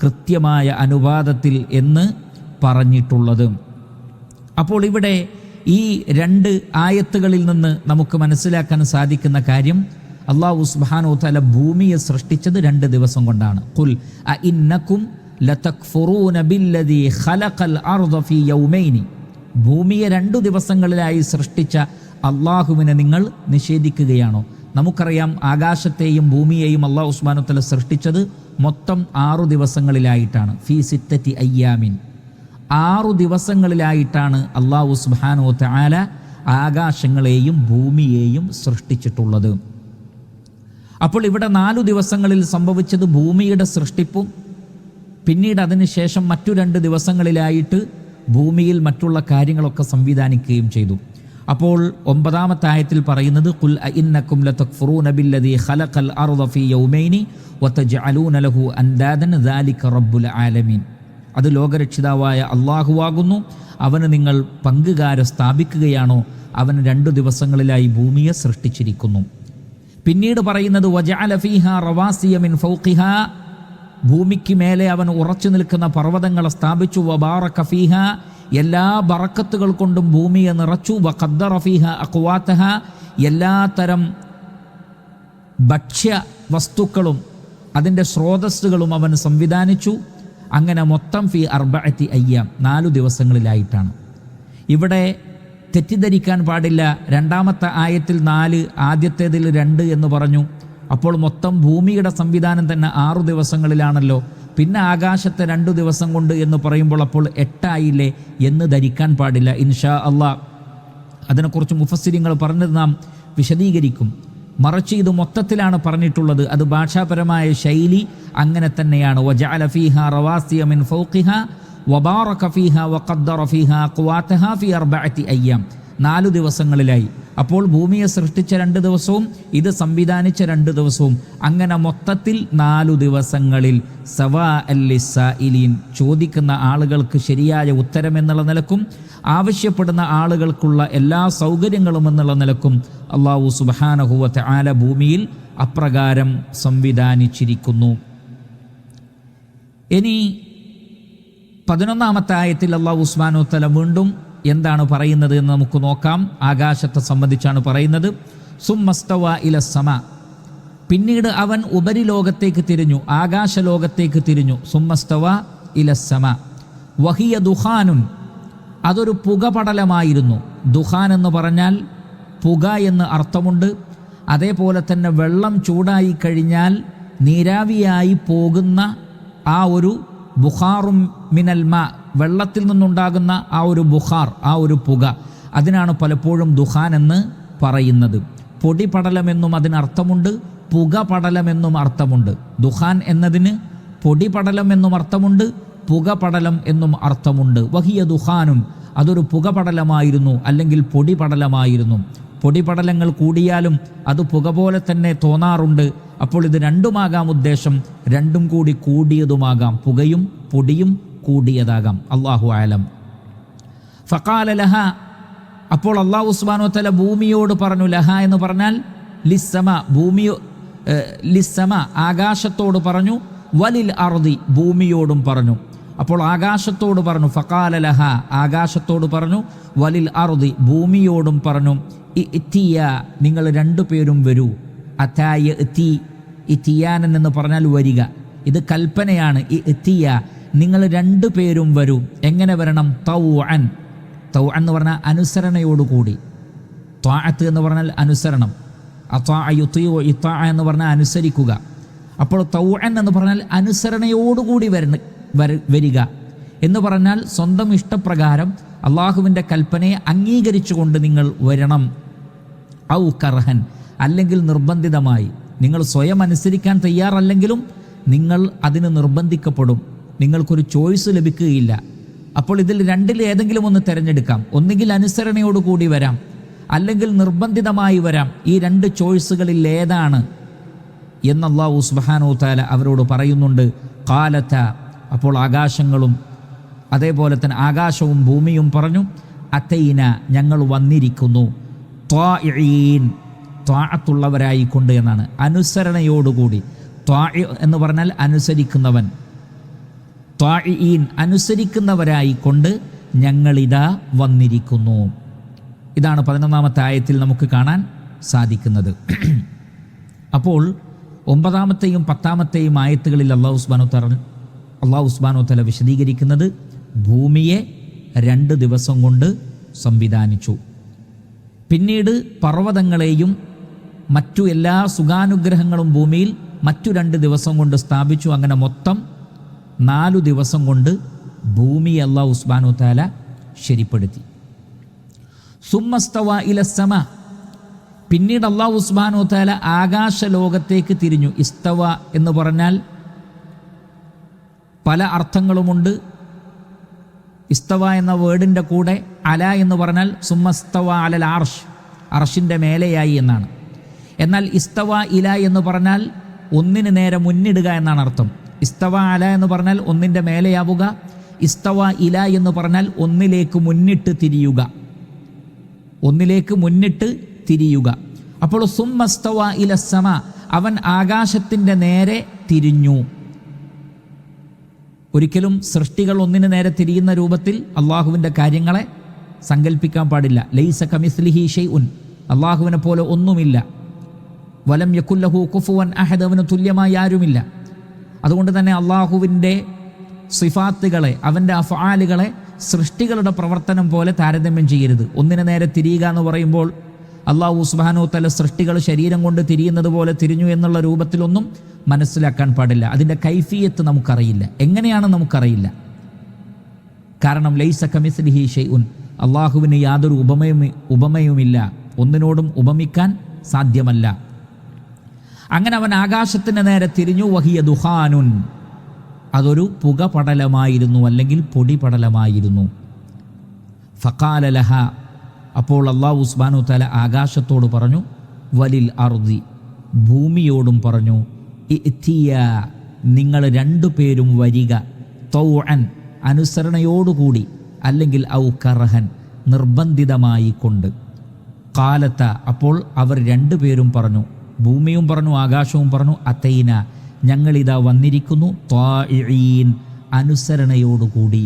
കൃത്യമായ അനുപാതത്തിൽ എന്ന് പറഞ്ഞിട്ടുള്ളത്. അപ്പോൾ ഇവിടെ ഈ 2 ആയത്തുകളിൽ നിന്ന് നമുക്ക് മനസ്സിലാക്കാൻ സാധിക്കുന്ന കാര്യം അല്ലാഹു സുബ്ഹാനഹു വ തആല ഭൂമിയെ സൃഷ്ടിച്ചത് 2 ദിവസം കൊണ്ടാണ്. ഖുൽ അഇന്നകും ലതക്ഫുറൂന ബില്ലദീ ഖലഖൽ അർദ ഫീ യൗമൈനി, ഭൂമിയെ 2 ദിവസങ്ങളിലായി സൃഷ്ടിച്ച അള്ളാഹുവിനെ നിങ്ങൾ നിഷേധിക്കുകയാണോ? നമുക്കറിയാം ആകാശത്തെയും ഭൂമിയെയും അല്ലാഹു സുബ്ഹാനഹു വ തആല സൃഷ്ടിച്ചത് മൊത്തം 6 ദിവസങ്ങളിലായിട്ടാണ്. ഫീ സിത്തത്തി അയ്യാമിൻ, 6 ദിവസങ്ങളിലായിട്ടാണ് അല്ലാഹു സുബ്ഹാനഹു വ തആല ആകാശങ്ങളെയും ഭൂമിയെയും സൃഷ്ടിച്ചിട്ടുള്ളത്. അപ്പോൾ ഇവിടെ 4 ദിവസങ്ങളിൽ സംഭവിച്ചത് ഭൂമിയുടെ സൃഷ്ടിപ്പും പിന്നീട് അതിനുശേഷം മറ്റു 2 ദിവസങ്ങളിലായിട്ട് ഭൂമിയിൽ മറ്റുള്ള കാര്യങ്ങളൊക്കെ സംവിധാനിക്കുകയും ചെയ്തു. അപ്പോൾ 9-ാമത്തെ ആയത്തിൽ പറയുന്നത് ഖുൽ അഇന്നകും ലതക്ഫുറൂന ബില്ലദീ ഖലഖൽ അർദ ഫീ യൗമൈനി വതജഅലൂന ലഹു അൻദാദൻ ദാലിക റബ്ബുൽ ആലമീൻ, അത് ലോകരക്ഷിതാവായ അള്ളാഹുവാകുന്നു, അവന് നിങ്ങൾ പങ്കുകാരെ സ്ഥാപിക്കുകയാണോ? അവൻ 2 ദിവസങ്ങളിലായി ഭൂമിയെ സൃഷ്ടിച്ചിരിക്കുന്നു. പിന്നീട് പറയുന്നത് വജഅല ഫീഹാ റവാസിയ മിൻ ഫൗഖിഹാ, ഭൂമിക്ക് മേലെ അവൻ ഉറച്ചു നിൽക്കുന്ന പർവ്വതങ്ങളെ സ്ഥാപിച്ചു. വബാറക ഫീഹാ, എല്ലാ ബറക്കത്തുകൾ കൊണ്ടും ഭൂമിയെ നിറച്ചു. വഖദ്ദറ ഫീഹാ അഖ്വാതഹാ, എല്ലാ തരം ഭക്ഷ്യ വസ്തുക്കളും അതിൻ്റെ സ്രോതസ്സുകളും അവൻ സംവിധാനിച്ചു. അങ്ങനെ മൊത്തം ഫീ അർബഅത്തി അയ്യാം, 4 ദിവസങ്ങളിലായിട്ടാണ്. ഇവിടെ തെറ്റിദ്ധരിക്കാൻ പാടില്ല. 2-ാമത്തെ ആയത്തിൽ 4, ആദ്യത്തേതിൽ 2 എന്ന് പറഞ്ഞു. അപ്പോൾ മൊത്തം ഭൂമിയുടെ സംവിധാനം തന്നെ 6 ദിവസങ്ങളിലാണല്ലോ. പിന്നെ ആകാശത്തെ 2 ദിവസം കൊണ്ട് എന്ന് പറയുമ്പോൾ അപ്പോൾ 8 ആയില്ലേ എന്ന് ധരിക്കാൻ പാടില്ല. ഇൻഷാ അള്ളാഹ് അതിനെക്കുറിച്ച് മുഫസ്സിരിങ്ങൾ പറഞ്ഞത് നാം വിശദീകരിക്കും. മറിച്ച് ഇത് മൊത്തത്തിലാണ് പറഞ്ഞിട്ടുള്ളത്. അത് ഭാഷാപരമായ ശൈലി അങ്ങനെ തന്നെയാണ്. വജഅല ഫീഹാ റവാസിയ മിൻ ഫൗഖിഹാ വബാറക ഫീഹാ വഖദ്ദറ ഫീഹാ ഖുവാതഹാ ഫീ 4 അയ്യാം, 4 ദിവസങ്ങളിലായി. അപ്പോൾ ഭൂമിയെ സൃഷ്ടിച്ച 2 ദിവസവും ഇത് സംവിധാനിച്ച 2 ദിവസവും, അങ്ങനെ മൊത്തത്തിൽ 4 ദിവസങ്ങളിൽ സവാഅൽ ലിസ്സായിലീൻ, ചോദിക്കുന്ന ആളുകൾക്ക് ശരിയായ ഉത്തരം എന്നുള്ള നിലക്കും ആവശ്യപ്പെടുന്ന ആളുകൾക്കുള്ള എല്ലാ സൗകര്യങ്ങളും എന്നുള്ള നിലക്കും അല്ലാഹു സുബ്ഹാനഹു വ തആല ഭൂമിയിൽ അപ്രകാരം സംവിധാനിച്ചിരിക്കുന്നു. ഇനി 11-ാമത്തെ ആയത്തിൽ അല്ലാഹു സുബ്ഹാനഹു വ തആല വീണ്ടും എന്താണ് പറയുന്നത് എന്ന് നമുക്ക് നോക്കാം. ആകാശത്തെ സംബന്ധിച്ചാണ് പറയുന്നത്. സുമ്മസ്തവ ഇലസ്സമാ, പിന്നീട് അവൻ ഉപരിലോകത്തേക്ക് തിരിഞ്ഞു, ആകാശലോകത്തേക്ക് തിരിഞ്ഞു. സുമ്മസ്തവ ഇലസ്സമാ വഹിയ ദുഖാനുൻ, അതൊരു പുകപടലമായിരുന്നു. ദുഖാൻ എന്ന് പറഞ്ഞാൽ പുക എന്ന് അർത്ഥമുണ്ട്. അതേപോലെ തന്നെ വെള്ളം ചൂടായി കഴിഞ്ഞാൽ നീരാവിയായി പോകുന്ന ആ ഒരു ബുഖാറും മിനൽ മാ, വെള്ളത്തിൽ നിന്നുണ്ടാകുന്ന ആ ഒരു ബുഖാർ, ആ ഒരു പുക, അതിനാണ് പലപ്പോഴും ദുഖാൻ എന്ന് പറയുന്നത്. പൊടിപടലമെന്നും അതിനർത്ഥമുണ്ട്, പുകപടലമെന്നും അർത്ഥമുണ്ട്. ദുഖാൻ എന്നതിന് പൊടിപടലം എന്നും അർത്ഥമുണ്ട്, പുകപടലം എന്നും അർത്ഥമുണ്ട്. വഹിയ ദുഖാനും, അതൊരു പുകപടലമായിരുന്നു അല്ലെങ്കിൽ പൊടിപടലമായിരുന്നു. പൊടിപടലങ്ങൾ കൂടിയാലും അത് പുക പോലെ തന്നെ തോന്നാറുണ്ട്. അപ്പോൾ ഇത് രണ്ടുമാകാം ഉദ്ദേശം, രണ്ടും കൂടി കൂടിയതുമാകാം, പുകയും പൊടിയും കൂടിയതാകാം. അല്ലാഹു ആലം. ഫഖാല ലഹ, അപ്പോൾ അല്ലാഹു സുബ്ഹാനഹു വ തആല ഭൂമിയോട് പറഞ്ഞു. ലഹ എന്ന് പറഞ്ഞാൽ ലിസ്സമ, ലിസ്സമ ആകാശത്തോട് പറഞ്ഞു. വലിൽ അർദി, ഭൂമിയോടും പറഞ്ഞു. അപ്പോൾ ആകാശത്തോട് പറഞ്ഞു. ഫഖാല ലഹ, ആകാശത്തോട് പറഞ്ഞു. വലിൽ അർദി, ഭൂമിയോടും പറഞ്ഞു. ഇത്തിയ, നിങ്ങൾ 2 പേരും വരൂ. അതായ ഇത്തി, ഇത്തിയാനൻ എന്ന് പറഞ്ഞാൽ വരിക, ഇത് കൽപ്പനയാണ്. ഇത്തിയ, നിങ്ങൾ 2 പേരും വരൂ. എങ്ങനെ വരണം? തൗഅൻ, തൗഅൻ എന്ന് പറഞ്ഞാൽ അനുസരണയോടുകൂടി. ത്വാഅത്ത് എന്ന് പറഞ്ഞാൽ അനുസരണം. അത്വാഅ യുതീഉ, ഇത്വാഅ എന്ന് പറഞ്ഞാൽ അനുസരിക്കുക. അപ്പോൾ തൗഅൻ എന്ന് പറഞ്ഞാൽ അനുസരണയോടുകൂടി വരിക എന്ന് പറഞ്ഞാൽ സ്വന്തം ഇഷ്ടപ്രകാരം അള്ളാഹുവിൻ്റെ കൽപ്പനയെ അംഗീകരിച്ചുകൊണ്ട് നിങ്ങൾ വരണം. ഔ കർഹൻ, അല്ലെങ്കിൽ നിർബന്ധിതമായി. നിങ്ങൾ സ്വയം അനുസരിക്കാൻ തയ്യാറല്ലെങ്കിലും നിങ്ങൾ അതിന് നിർബന്ധിക്കപ്പെടും. നിങ്ങൾക്കൊരു ചോയ്സ് ലഭിക്കുകയില്ല. അപ്പോൾ ഇതിൽ 2-ൽ ഏതെങ്കിലും ഒന്ന് തിരഞ്ഞെടുക്കാം. ഒന്നുകിൽ അനുസരണയോടുകൂടി വരാം, അല്ലെങ്കിൽ നിർബന്ധിതമായി വരാം. ഈ 2 ചോയ്സുകളിൽ ഏതാണ് എന്ന് അല്ലാഹു സുബ്ഹാനഹു വ തആല അവരോട് പറയുന്നുണ്ട്. ഖാലത, അപ്പോൾ ആകാശങ്ങളും അതേപോലെ തന്നെ ആകാശവും ഭൂമിയും പറഞ്ഞു. അതൈന, ഞങ്ങൾ വന്നിരിക്കുന്നു. ത്വാഇഈൻ, ത്വാഅത്തുള്ളവരായിക്കൊണ്ട് എന്നാണ്, അനുസരണയോടുകൂടി. ത്വാഇ എന്ന് പറഞ്ഞാൽ അനുസരിക്കുന്നവൻ. ത്വാഇഈൻ, അനുസരിക്കുന്നവരായിക്കൊണ്ട് ഞങ്ങളിതാ വന്നിരിക്കുന്നു. ഇതാണ് 11-ാമത്തെ ആയത്തിൽ നമുക്ക് കാണാൻ സാധിക്കുന്നത്. അപ്പോൾ 9-ാമത്തെയും 10-ാമത്തെയും ആയത്തുകളിൽ അല്ലാഹു സുബ്ഹാനഹു വ തആല വിശദീകരിക്കുന്നത് ഭൂമിയെ 2 ദിവസം കൊണ്ട് സംവിധാനിച്ചു. പിന്നീട് പർവ്വതങ്ങളെയും മറ്റു എല്ലാ സുഖാനുഗ്രഹങ്ങളും ഭൂമിയിൽ മറ്റു 2 ദിവസം കൊണ്ട് സ്ഥാപിച്ചു. അങ്ങനെ മൊത്തം 4 ദിവസം കൊണ്ട് ഭൂമിയെ അല്ലാഹു സുബ്ഹാനഹു വ തആല ശരിപ്പെടുത്തി. സുമ്മസ്തവ ഇലസ്സമ, പിന്നീട് അല്ലാഹു സുബ്ഹാനഹു വ തആല ആകാശലോകത്തേക്ക് തിരിഞ്ഞു. ഇസ്തവ എന്ന് പറഞ്ഞാൽ പല അർത്ഥങ്ങളുമുണ്ട്. ഇസ്തവ എന്ന വേർഡിൻ്റെ കൂടെ അല എന്ന് പറഞ്ഞാൽ സുമ്മസ്തവ അലൽ അർഷ്, അർഷിൻ്റെ മേലെയായി എന്നാണ്. എന്നാൽ ഇസ്തവ ഇല എന്ന് പറഞ്ഞാൽ ഒന്നിന് നേരെ മുന്നിടുക എന്നാണ് അർത്ഥം. ഇസ്തവ അല എന്ന് പറഞ്ഞാൽ ഒന്നിൻ്റെ മേലെയാവുക. ഇസ്തവ ഇല എന്ന് പറഞ്ഞാൽ ഒന്നിലേക്ക് മുന്നിട്ട് തിരിയുക, ഒന്നിലേക്ക് മുന്നിട്ട് തിരിയുക. അപ്പോൾ സുമ്മസ്തവ ഇലസ്സമ, അവൻ ആകാശത്തിൻ്റെ നേരെ തിരിഞ്ഞു. ഒരിക്കലും സൃഷ്ടികൾ ഒന്നിന് നേരെ തിരിയുന്ന രൂപത്തിൽ അള്ളാഹുവിൻ്റെ കാര്യങ്ങളെ സങ്കല്പിക്കാൻ പാടില്ല. ലൈസ കമിസ്ലിഹി ഷൈഉൻ, അള്ളാഹുവിനെ പോലെ ഒന്നുമില്ല. വലം യകുല്ലഹു കുഫുവൻ അഹദ്, അവന് തുല്യമായി ആരുമില്ല. അതുകൊണ്ട് തന്നെ അള്ളാഹുവിൻ്റെ സിഫാത്തുകളെ, അവൻ്റെ അഫ്ആലുകളെ സൃഷ്ടികളുടെ പ്രവർത്തനം പോലെ താരതമ്യം ചെയ്യരുത്. ഒന്നിന് നേരെ തിരിയുക എന്ന് പറയുമ്പോൾ അള്ളാഹു സുബ്ഹാനഹു വ തആല സൃഷ്ടികൾ ശരീരം കൊണ്ട് തിരിയുന്നത് പോലെ തിരിഞ്ഞു എന്നുള്ള രൂപത്തിലൊന്നും മനസ്സിലാക്കാൻ പാടില്ല. അതിൻ്റെ കൈഫിയത്ത് നമുക്കറിയില്ല, എങ്ങനെയാണ് നമുക്കറിയില്ല. കാരണം ലൈസ കമിസ്ലിഹി ഷൈഉൻ, അള്ളാഹുവിന് യാതൊരു ഉപമയുമില്ല, ഒന്നിനോടും ഉപമിക്കാൻ സാധ്യമല്ല. അങ്ങനെ അവൻ ആകാശത്തിന് നേരെ തിരിഞ്ഞു. വഹിയ ദുഹാനുൻ, അതൊരു പുകപടലമായിരുന്നു, അല്ലെങ്കിൽ പൊടിപടലമായിരുന്നു. ഫഖാല ലഹ, അപ്പോൾ അല്ലാഹു സുബ്ഹാനഹു വ തആല ആകാശത്തോട് പറഞ്ഞു, വലിൽ അർദി, ഭൂമിയോടും പറഞ്ഞു, ഇഅ്തിയ, നിങ്ങൾ രണ്ടുപേരും വരിക, തൗഅൻ, അനുസരണയോടുകൂടി, അല്ലെങ്കിൽ ഔ കർഹൻ, നിർബന്ധിതമായി കൊണ്ട്. ഖാലത, അപ്പോൾ അവർ രണ്ടുപേരും പറഞ്ഞു, ഭൂമിയും പറഞ്ഞു ആകാശവും പറഞ്ഞു, അതൈന, ഞങ്ങളിതാ വന്നിരിക്കുന്നു, ത്വാഇഈൻ, അനുസരണയോടുകൂടി.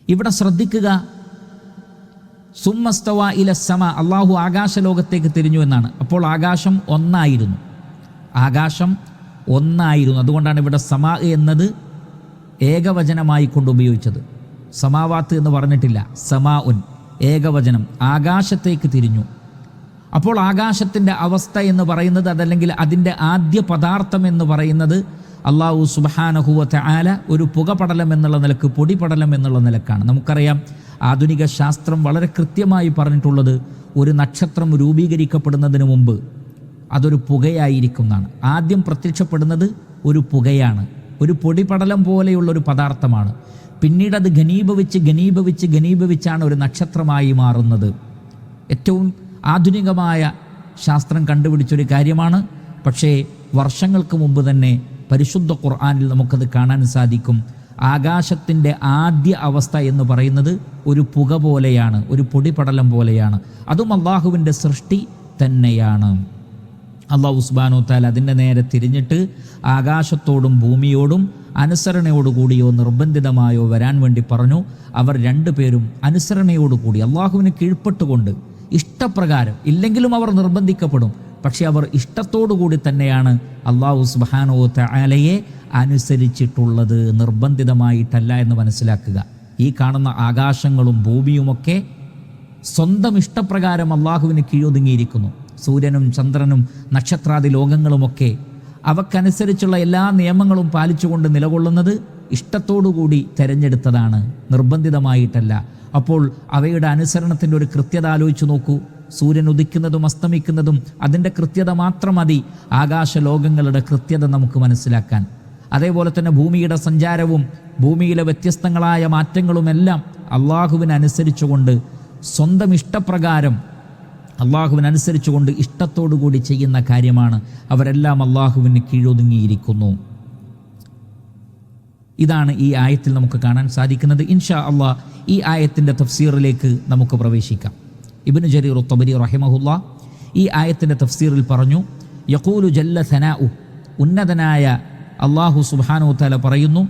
ഇവിടെ ശ്രദ്ധിക്കുക, സുമ്മസ്തവ ഇല സമ, അള്ളാഹു ആകാശലോകത്തേക്ക് തിരിഞ്ഞു എന്നാണ്. അപ്പോൾ ആകാശം ഒന്നായിരുന്നു, ആകാശം ഒന്നായിരുന്നു. അതുകൊണ്ടാണ് ഇവിടെ സമാ എന്നത് ഏകവചനമായി കൊണ്ട് ഉപയോഗിച്ചത്. സമാവാത്ത് എന്ന് പറഞ്ഞിട്ടില്ല, സമാ ഉൻ, ഏകവചനം. ആകാശത്തേക്ക് തിരിഞ്ഞു. അപ്പോൾ ആകാശത്തിൻ്റെ അവസ്ഥ എന്ന് പറയുന്നത്, അതല്ലെങ്കിൽ അതിൻ്റെ ആദ്യ പദാർത്ഥം എന്ന് പറയുന്നത് അല്ലാഹു സുബ്ഹാനഹു വ തആല ഒരു പുകപടലം എന്നുള്ള നിലക്ക്, പൊടിപടലം എന്നുള്ള നിലക്കാണ്. നമുക്കറിയാം, ആധുനിക ശാസ്ത്രം വളരെ കൃത്യമായി പറഞ്ഞിട്ടുള്ളത്, ഒരു നക്ഷത്രം രൂപീകരിക്കപ്പെടുന്നതിന് മുമ്പ് അതൊരു പുകയായിരിക്കുന്നതാണ്. ആദ്യം പ്രത്യക്ഷപ്പെടുന്നത് ഒരു പുകയാണ്, ഒരു പൊടിപടലം പോലെയുള്ളൊരു പദാർത്ഥമാണ്. പിന്നീട് അത് ഘനീഭവിച്ചാണ് ഒരു നക്ഷത്രമായി മാറുന്നത്. ഏറ്റവും ആധുനികമായ ശാസ്ത്രം കണ്ടുപിടിച്ചൊരു കാര്യമാണ്. പക്ഷേ വർഷങ്ങൾക്ക് മുമ്പ് തന്നെ പരിശുദ്ധ ഖുർആനിൽ നമുക്കത് കാണാൻ സാധിക്കും. ആകാശത്തിൻ്റെ ആദ്യ അവസ്ഥ എന്ന് പറയുന്നത് ഒരു പുക പോലെയാണ്, ഒരു പൊടിപടലം പോലെയാണ്. അതും അള്ളാഹുവിൻ്റെ സൃഷ്ടി തന്നെയാണ്. അല്ലാഹു സുബ്ഹാനഹു വ തആല അതിൻ്റെ നേരെ തിരിഞ്ഞിട്ട് ആകാശത്തോടും ഭൂമിയോടും അനുസരണയോടുകൂടിയോ നിർബന്ധിതമായോ വരാൻ വേണ്ടി പറഞ്ഞു. അവർ രണ്ടുപേരും അനുസരണയോടുകൂടി, അള്ളാഹുവിന് കീഴ്പ്പെട്ടുകൊണ്ട്, ഇഷ്ടപ്രകാരം, ഇല്ലെങ്കിലും അവർ നിർബന്ധിക്കപ്പെടും, പക്ഷെ അവർ ഇഷ്ടത്തോടുകൂടി തന്നെയാണ് അല്ലാഹു സുബ്ഹാനഹു വ തആലയെ അനുസരിച്ചിട്ടുള്ളത്, നിർബന്ധിതമായിട്ടല്ല എന്ന് മനസ്സിലാക്കുക. ഈ കാണുന്ന ആകാശങ്ങളും ഭൂമിയുമൊക്കെ സ്വന്തം ഇഷ്ടപ്രകാരം അള്ളാഹുവിന് കീഴൊതുങ്ങിയിരിക്കുന്നു. സൂര്യനും ചന്ദ്രനും നക്ഷത്രാദി ലോകങ്ങളുമൊക്കെ അവക്കനുസരിച്ചുള്ള എല്ലാ നിയമങ്ങളും പാലിച്ചുകൊണ്ട് നിലകൊള്ളുന്നത് ഇഷ്ടത്തോടുകൂടി തിരഞ്ഞെടുത്തതാണ്, നിർബന്ധിതമായിട്ടല്ല. അപ്പോൾ അവയുടെ അനുസരണത്തിൻ്റെ ഒരു കൃത്യത ആലോചിച്ച് നോക്കൂ. സൂര്യൻ ഉദിക്കുന്നതും അസ്തമിക്കുന്നതും അതിൻ്റെ കൃത്യത മാത്രം മതി ആകാശലോകങ്ങളുടെ കൃത്യത നമുക്ക് മനസ്സിലാക്കാൻ. അതേപോലെ തന്നെ ഭൂമിയുടെ സഞ്ചാരവും ഭൂമിയിലെ വ്യത്യസ്തങ്ങളായ മാറ്റങ്ങളുമെല്ലാം അള്ളാഹുവിനനുസരിച്ചുകൊണ്ട്, സ്വന്തം ഇഷ്ടപ്രകാരം അള്ളാഹുവിനനുസരിച്ചുകൊണ്ട് ഇഷ്ടത്തോടുകൂടി ചെയ്യുന്ന കാര്യമാണ്. അവരെല്ലാം അള്ളാഹുവിന് കീഴൊതുങ്ങിയിരിക്കുന്നു. ഇതാണ് ഈ ആയത്തിൽ നമുക്ക് കാണാൻ സാധിക്കുന്നത്. ഇൻഷാ അള്ളാഹ് ഈ ആയത്തിൻ്റെ തഫ്സീറിലേക്ക് നമുക്ക് പ്രവേശിക്കാം. ഇബ്നു ജരീർ തബരി റഹിമഹുല്ലാ ഈ ആയത്തിൻ്റെ തഫ്സീറിൽ പറഞ്ഞു, യഖൂലു ജല്ല സനാഉ, ഉന്നതനായ അള്ളാഹു സുബ്ഹാനഹു വ തആല പറയുന്നു,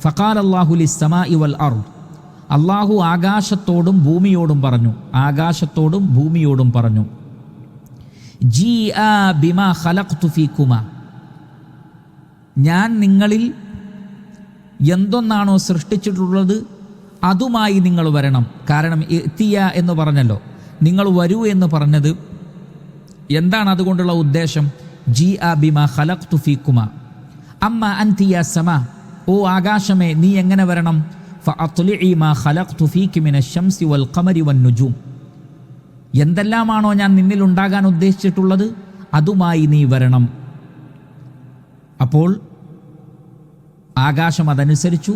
ഫഖാല അല്ലാഹു ലിസ്സമാഇ വൽ അർദ്, അള്ളാഹു ആകാശത്തോടും ഭൂമിയോടും പറഞ്ഞു, ആകാശത്തോടും ഭൂമിയോടും പറഞ്ഞു, ജീഅ ബിമാ ഖലഖ്തു ഫീകുമാ, ഞാൻ നിങ്ങളിൽ എന്തൊന്നാണോ സൃഷ്ടിച്ചിട്ടുള്ളത് അതുമായി നിങ്ങൾ വരണം. കാരണം ഇഅ്തിയ എന്ന് പറഞ്ഞല്ലോ, നിങ്ങൾ വരൂ എന്ന് പറഞ്ഞത് എന്താണ് അതുകൊണ്ടുള്ള ഉദ്ദേശം? ജീഅ ബിമാ ഖലഖ്തു ഫീകുമാ അമ്മ അൻതി യാ സമാ, ഓ ആകാശമേ നീ എങ്ങനെ വരണം? ഫഅത്ലിഇ മാ ഖലഖ്തു ഫീകി മിനശ്-ശംസി വൽ ഖമരി വൻ നുജൂം, എന്തെല്ലാമാണോ ഞാൻ നിന്നിൽ ഉണ്ടാകാൻ ഉദ്ദേശിച്ചിട്ടുള്ളത് അതുമായി നീ വരണം. അപ്പോൾ ആകാശം അതനുസരിച്ചു.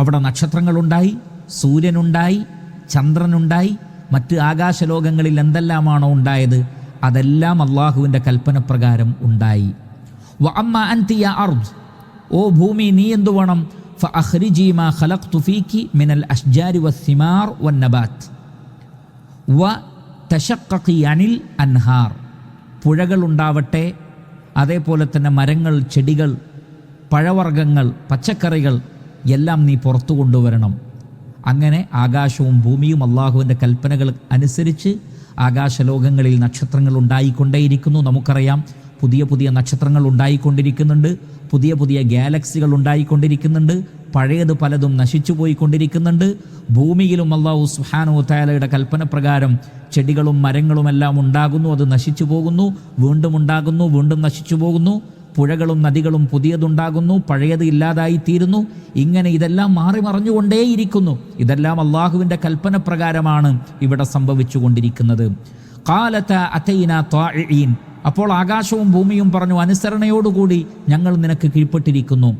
അവിടെ നക്ഷത്രങ്ങളുണ്ടായി, സൂര്യനുണ്ടായി, ചന്ദ്രനുണ്ടായി, മറ്റ് ആകാശലോകങ്ങളിൽ എന്തെല്ലാമാണോ ഉണ്ടായത് അതെല്ലാം അള്ളാഹുവിൻ്റെ കൽപ്പനപ്രകാരം ഉണ്ടായി. വ അമ്മ അൻതി യാ അർദ്, ഓ ഭൂമി നീ എന്തു വേണം? ഫഅഖ്രിജി മാ ഖലഖ്തു ഫീകി മിനൽ അഷ്ജാരി വസ്സിമാർ വന്നബാത്ത് വ തശഖഖി അനിൽ അൻഹാർ, പുഴകൾ ഉണ്ടാവട്ടെ, അതേപോലെ തന്നെ മരങ്ങൾ, ചെടികൾ, പഴവർഗ്ഗങ്ങൾ, പച്ചക്കറികൾ എല്ലാം നീ പുറത്തു കൊണ്ടുവരണം. അങ്ങനെ ആകാശവും ഭൂമിയും അള്ളാഹുവിൻ്റെ കൽപ്പനകൾ അനുസരിച്ച് ആകാശലോകങ്ങളിൽ നക്ഷത്രങ്ങൾ ഉണ്ടായിക്കൊണ്ടേയിരിക്കുന്നു. നമുക്കറിയാം, പുതിയ പുതിയ നക്ഷത്രങ്ങൾ ഉണ്ടായിക്കൊണ്ടിരിക്കുന്നുണ്ട്, പുതിയ പുതിയ ഗാലക്സികൾ ഉണ്ടായിക്കൊണ്ടിരിക്കുന്നുണ്ട്, പഴയത് പലതും നശിച്ചു പോയിക്കൊണ്ടിരിക്കുന്നുണ്ട്. ഭൂമിയിലും അല്ലാഹു സുബ്ഹാനഹു വ തആലയുടെ കൽപ്പന പ്രകാരം ചെടികളും മരങ്ങളുമെല്ലാം ഉണ്ടാകുന്നു, അത് നശിച്ചു പോകുന്നു, വീണ്ടും ഉണ്ടാകുന്നു, വീണ്ടും നശിച്ചു പോകുന്നു. പുഴകളും നദികളും പുതിയതുണ്ടാകുന്നു, പഴയത് ഇല്ലാതായിത്തീരുന്നു. ഇങ്ങനെ ഇതെല്ലാം മാറി മറിഞ്ഞുകൊണ്ടേയിരിക്കുന്നു. ഇതെല്ലാം അള്ളാഹുവിൻ്റെ കൽപ്പന പ്രകാരമാണ് ഇവിടെ സംഭവിച്ചു കൊണ്ടിരിക്കുന്നത്. ഖാലത അതൈനാ ത്വാഇഈൻ, അപ്പോൾ ആകാശവും ഭൂമിയും പറഞ്ഞു, അനുസരണയോടുകൂടി ഞങ്ങൾ നിനക്ക് കീഴ്പ്പെട്ടിരിക്കുന്നു.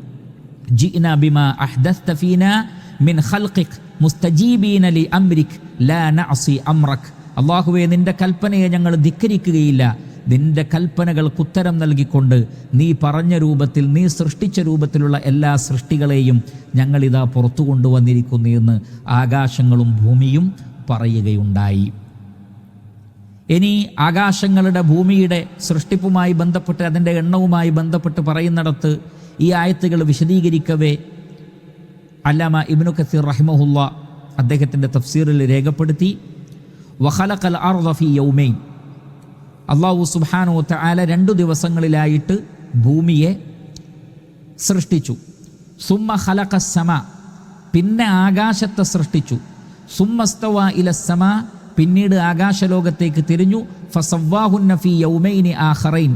ജിഇനാ ബിമാ അഹ്ദസ്ത ഫീനാ മിൻ ഖൽഖിക് മുസ്തജീബീന ലി അംരിക് ലാ നഅസി അംറക്. അല്ലാഹുവേ, നിന്റെ കൽപ്പനയെ ഞങ്ങൾ ധിക്കരിക്കുകയില്ല. നിന്റെ കൽപ്പനകൾക്ക് ഉത്തരം നൽകിക്കൊണ്ട് നീ പറഞ്ഞ രൂപത്തിൽ, നീ സൃഷ്ടിച്ച രൂപത്തിലുള്ള എല്ലാ സൃഷ്ടികളെയും ഞങ്ങളിതാ പുറത്തു കൊണ്ടുവന്നിരിക്കുന്നു എന്ന് ആകാശങ്ങളും ഭൂമിയും പറയുകയുണ്ടായി. ഇനി ആകാശങ്ങളുടെ ഭൂമിയുടെ സൃഷ്ടിപ്പുമായി ബന്ധപ്പെട്ട്, അതിൻ്റെ എണ്ണവുമായി ബന്ധപ്പെട്ട് പറയുന്നിടത്ത് ഈ ആയത്തുകൾ വിശദീകരിക്കവേ അല്ലാമ ഇബ്നു കസീർ റഹിമഹുല്ലാ അദ്ദേഹത്തിൻ്റെ തഫ്സീറിൽ രേഖപ്പെടുത്തി, വഖലഖൽ അർദ ഫീ യൗമൈൻ, അല്ലാഹു സുബ്ഹാനഹു വ തആല 2 ദിവസങ്ങളിലായിട്ട് ഭൂമിയെ സൃഷ്ടിച്ചു. സുമ്മ ഖലഖസ് സമാ, പിന്നെ ആകാശത്തെ സൃഷ്ടിച്ചു. സുമ്മസ്തവാ ഇലസ്സമാ, പിന്നീട് ആകാശലോകത്തേക്ക് തിരിഞ്ഞു. ഫസവ്വാഹുന്ന ഫീ യൗമൈനി ആഖറൈൻ,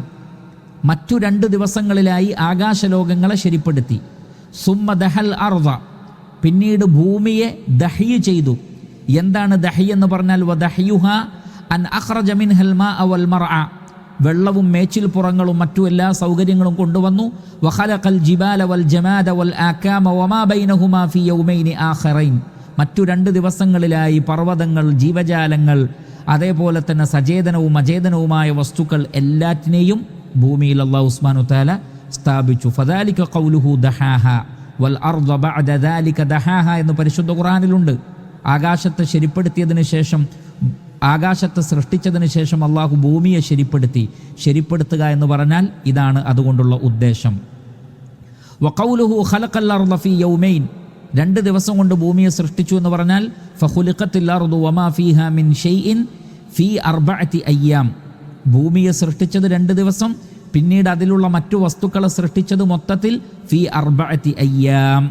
മറ്റു 2 ദിവസങ്ങളിലായി ആകാശലോകങ്ങളെ ശരിപ്പെടുത്തി. സുമ്മ ദഹൽ അർദ, പിന്നീട് ഭൂമിയെ ദഹ്യ് ചെയ്തു. എന്താണ് ദഹ്യ് എന്ന് പറഞ്ഞാൽ? വദഹ്യുഹ അൻ അഖ്റജ മിൻഹൽ മാഅ വൽ മർഅ, വെള്ളവും മേച്ചിൽ പുറങ്ങളും മറ്റു എല്ലാ സൗകര്യങ്ങളും കൊണ്ടുവന്നു. വഖലഖൽ ജിബാല വൽ ജമാദ വൽ ആകാമ വമാ ബൈനഹുമാ ഫീ യൗമൈനി ആഖറൈൻ, മറ്റു 2 ദിവസങ്ങളിലായി പർവ്വതങ്ങൾ, ജീവജാലങ്ങൾ, അതേപോലെ തന്നെ സചേതനവും അചേതനവുമായ വസ്തുക്കൾ എല്ലാറ്റിനെയും ഭൂമിയിൽ അല്ലാഹു സുബ്ഹാനഹു വ തആല സ്ഥാപിച്ചു. ഫദാലിക ഖൗലുഹു ദഹാഹ വൽ അർദ ബഅദ ദാലിക ദഹാഹ എന്ന് പരിശുദ്ധ ഖുർആനിലുണ്ട്. ആകാശത്തെ ശരിപ്പെടുത്തിയതിന് ശേഷം, ആകാശത്തെ സൃഷ്ടിച്ചതിന് ശേഷം അള്ളാഹു ഭൂമിയെ ശരിപ്പെടുത്തുക എന്ന് പറഞ്ഞാൽ ഇതാണ് അതുകൊണ്ടുള്ള ഉദ്ദേശം. വഖൗലുഹു ഖലഖൽ അർദ ഫീ യൗമൈൻ, 2 ദിവസം കൊണ്ട് ഭൂമിയെ സൃഷ്ടിച്ചു എന്ന് പറഞ്ഞാൽ ഫഖുലിഖത്തിൽ അർദു വമാ ഫീഹാ മിൻ ഷൈഇൻ ഫീ അർബഅതി അയ്യാം, ഭൂമിയെ സൃഷ്ടിച്ചത് 2 ദിവസം, പിന്നീട് അതിലുള്ള മറ്റു വസ്തുക്കളെ സൃഷ്ടിച്ചത് മൊത്തത്തിൽ ഫീ അർബഅതി അയ്യാം,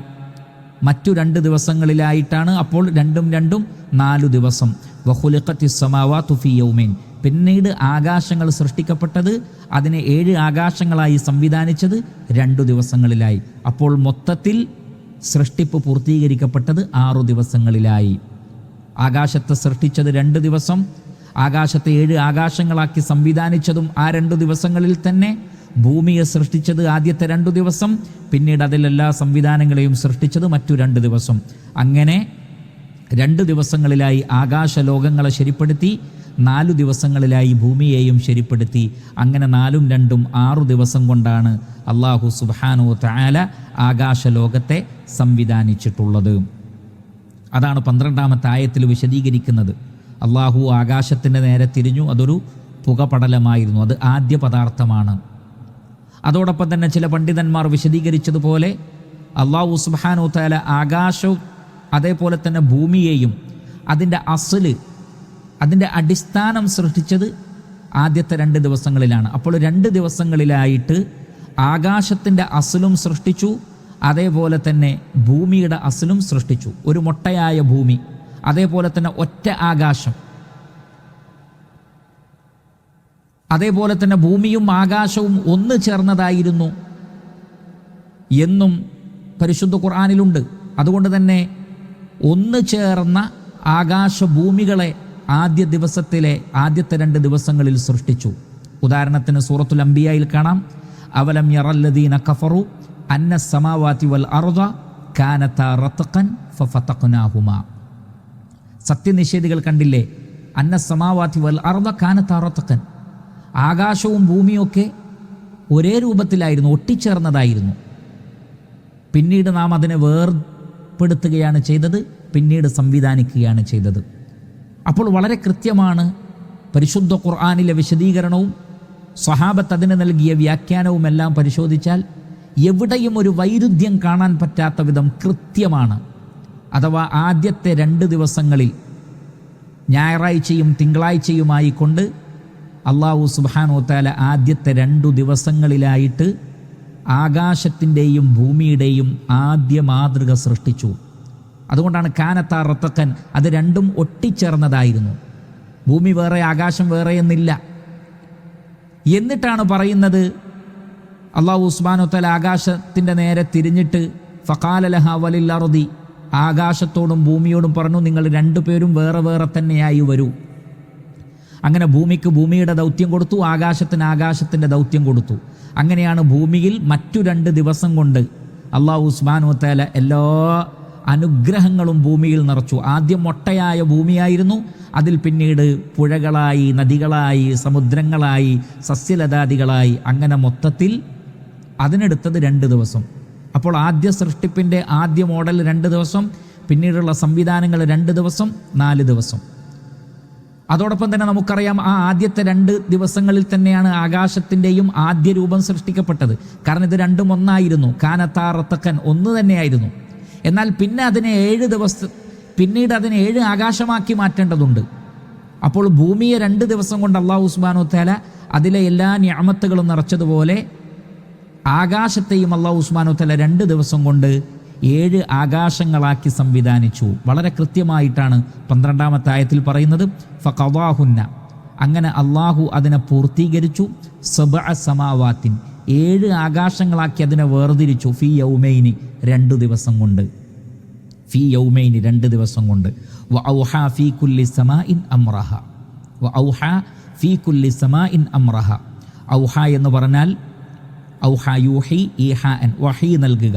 മറ്റു 2 ദിവസങ്ങളിലായിട്ടാണ്. അപ്പോൾ 2 4 ദിവസം. വഖുലിഖത്തിസ് സമാവാതു ഫീ യൗമൈൻ, പിന്നീട് ആകാശങ്ങൾ സൃഷ്ടിക്കപ്പെട്ടത്, അതിനെ 7 ആകാശങ്ങളായി സംവിധാനിച്ചത് 2 ദിവസങ്ങളിലായി. അപ്പോൾ മൊത്തത്തിൽ സൃഷ്ടിപ്പ് പൂർത്തീകരിക്കപ്പെട്ടത് 6 ദിവസങ്ങളിലായി. ആകാശത്തെ സൃഷ്ടിച്ചത് 2 ദിവസം, ആകാശത്തെ 7 ആകാശങ്ങളാക്കി സംവിധാനിച്ചതും ആ 2 ദിവസങ്ങളിൽ തന്നെ. ഭൂമിയെ സൃഷ്ടിച്ചത് ആദ്യത്തെ 2 ദിവസം, പിന്നീട് അതിലെല്ലാ സംവിധാനങ്ങളെയും സൃഷ്ടിച്ചത് മറ്റു 2 ദിവസം. അങ്ങനെ 2 ദിവസങ്ങളിലായി ആകാശലോകങ്ങളെ ശരിപ്പെടുത്തി, 4 ദിവസങ്ങളിലായി ഭൂമിയെയും ശരിപ്പെടുത്തി. അങ്ങനെ 4ഉം 2ഉം 6 ദിവസം കൊണ്ടാണ് അല്ലാഹു സുബ്ഹാനഹു വ തആല ആകാശലോകത്തെ സംവിധാനിച്ചിട്ടുള്ളത്. അതാണ് 12ാമത്തെ ആയത്തിൽ വിശദീകരിക്കുന്നത്. അല്ലാഹു ആകാശത്തിൻ്റെ നേരെ തിരിഞ്ഞു, അതൊരു പുകപടലമായിരുന്നു, അത് ആദ്യ പദാർത്ഥമാണ്. അതോടൊപ്പം തന്നെ ചില പണ്ഡിതന്മാർ വിശദീകരിച്ചതുപോലെ അല്ലാഹു സുബ്ഹാനഹു വ തആല ആകാശവും അതേപോലെ തന്നെ ഭൂമിയെയും അതിൻ്റെ അസ്ല്, അതിൻ്റെ അടിസ്ഥാനം സൃഷ്ടിച്ചത് ആദ്യത്തെ 2 ദിവസങ്ങളിലാണ്. അപ്പോൾ 2 ദിവസങ്ങളിലായിട്ട് ആകാശത്തിൻ്റെ അസ്ലും സൃഷ്ടിച്ചു, അതേപോലെ തന്നെ ഭൂമിയുടെ അസ്ലും സൃഷ്ടിച്ചു. ഒരു മൊട്ടയായ ഭൂമി, അതേപോലെ തന്നെ ഒറ്റ ആകാശം, അതേപോലെ തന്നെ ഭൂമിയും ആകാശവും ഒന്ന് ചേർന്നതായിരുന്നു എന്നും പരിശുദ്ധ ഖുർആനിലുണ്ട്. അതുകൊണ്ട് തന്നെ ഒന്ന് ചേർന്ന ആകാശഭൂമികളെ ആദ്യ ദിവസത്തിലെ ആദ്യത്തെ 2 ദിവസങ്ങളിൽ സൃഷ്ടിച്ചു. ഉദാഹരണത്തിന് സൂറത്തുൽ അംബിയായിൽ കാണാം, അവലം യറല്ലദീന കഫറു അന്ന സമാവാതി വൽ അർദ കാനതാ റത്ഖൻ ഫഫതഖ്നാഹുമാ. സത്യനിഷേധികൾ കണ്ടില്ലേ, അന്ന സമാവാതി വൽ അർദ കാനതാ റത്ഖൻ, ആകാശവും ഭൂമിയൊക്കെ ഒരേ രൂപത്തിലായിരുന്നു, ഒട്ടിച്ചേർന്നതായിരുന്നു. പിന്നീട് നാം അതിനെ വേർപെടുത്തുകയാണ് ചെയ്തത്, പിന്നീട് സംവിധാനിക്കുകയാണ് ചെയ്തത്. അപ്പോൾ വളരെ കൃത്യമാണ് പരിശുദ്ധ ഖുർആനിലെ വിശദീകരണവും സ്വഹാബത്ത് അതിന് നൽകിയ വ്യാഖ്യാനവുമെല്ലാം പരിശോധിച്ചാൽ എവിടെയും ഒരു വൈരുദ്ധ്യം കാണാൻ പറ്റാത്ത വിധം കൃത്യമാണ്. അഥവാ ആദ്യത്തെ 2 ദിവസങ്ങളിൽ, ഞായറാഴ്ചയും തിങ്കളാഴ്ചയുമായി കൊണ്ട് അല്ലാഹു സുബ്ഹാനഹു വ തആല ആദ്യത്തെ 2 ദിവസങ്ങളിലായിട്ട് ആകാശത്തിൻ്റെയും ഭൂമിയുടെയും ആദ്യ മാതൃക സൃഷ്ടിച്ചു. അതുകൊണ്ടാണ് കാനത്താ റത്തക്കൻ, അത് രണ്ടും ഒട്ടിച്ചേർന്നതായിരുന്നു. ഭൂമി വേറെ ആകാശം വേറെ എന്നില്ല. എന്നിട്ടാണ് പറയുന്നത്, അല്ലാഹു സുബ്ഹാനഹു വ തആല ആകാശത്തിൻ്റെ നേരെ തിരിഞ്ഞിട്ട് ഫഖാല ലഹാ വലിൽ അർദി, ആകാശത്തോടും ഭൂമിയോടും പറഞ്ഞു, നിങ്ങൾ രണ്ടുപേരും വേറെ വേറെ തന്നെയായി വരൂ. അങ്ങനെ ഭൂമിക്ക് ഭൂമിയുടെ ദൗത്യം കൊടുത്തു, ആകാശത്തിന് ആകാശത്തിൻ്റെ ദൗത്യം കൊടുത്തു. അങ്ങനെയാണ് ഭൂമിയിൽ മറ്റു 2 ദിവസം കൊണ്ട് അല്ലാഹു സുബ്ഹാനഹു വ തആല എല്ലാ അനുഗ്രഹങ്ങളും ഭൂമിയിൽ നിറച്ചു. ആദ്യം മൊട്ടയായ ഭൂമിയായിരുന്നു, അതിൽ പിന്നീട് പുഴകളായി, നദികളായി, സമുദ്രങ്ങളായി, സസ്യലതാദികളായി, അങ്ങനെ മൊത്തത്തിൽ അതിനെടുത്തത് 2 ദിവസം. അപ്പോൾ ആദ്യ സൃഷ്ടിപ്പിൻ്റെ ആദ്യ മോഡൽ 2 ദിവസം, പിന്നീടുള്ള സംവിധാനങ്ങൾ 2 ദിവസം, 4 ദിവസം. അതോടൊപ്പം തന്നെ നമുക്കറിയാം, ആ ആദ്യത്തെ 2 ദിവസങ്ങളിൽ തന്നെയാണ് ആകാശത്തിൻ്റെയും ആദ്യ രൂപം സൃഷ്ടിക്കപ്പെട്ടത്. കാരണം ഇത് രണ്ടും ഒന്നായിരുന്നു. കാനത്താ റത്തക്കൻ, ഒന്ന് തന്നെയായിരുന്നു. എന്നാൽ പിന്നെ അതിനെ 7 ദിവസം, പിന്നീട് അതിനെ 7 ആകാശമാക്കി മാറ്റേണ്ടതുണ്ട്. അപ്പോൾ ഭൂമിയെ 2 ദിവസം കൊണ്ട് അല്ലാഹു സുബ്ഹാനഹു വ തആല അതിലെ എല്ലാ നിഅമത്തുകളും നിറച്ചതുപോലെ ആകാശത്തെയും അല്ലാഹു സുബ്ഹാനഹു വ തആല 2 ദിവസം കൊണ്ട് 7 ആകാശങ്ങളാക്കി സംവിധാനിച്ചു. വളരെ കൃത്യമായിട്ടാണ് 12-ാമത്തെ ആയത്തിൽ പറയുന്നത്, ഫഖദാഹുന്ന, അങ്ങനെ അള്ളാഹു അതിനെ പൂർത്തീകരിച്ചു. സബ്അ സമാവാത്തിൻ, 7 ആകാശങ്ങളാക്കി അതിനെ വേർതിരിച്ചു. ഫീ യൗമൈനി, 2 ദിവസം കൊണ്ട്. ഫീ യൗമൈനി, 2 ദിവസം കൊണ്ട്. വ ഔഹാ ഫീ കുല്ലി സമാഇൻ അംറഹ, വ ഔഹാ ഫീ കുല്ലി സമാഇൻ അംറഹ. ഔഹ എന്ന് പറഞ്ഞാൽ ഔഹ യൂഹി ഈഹാൻ, വഹി നൽകുക.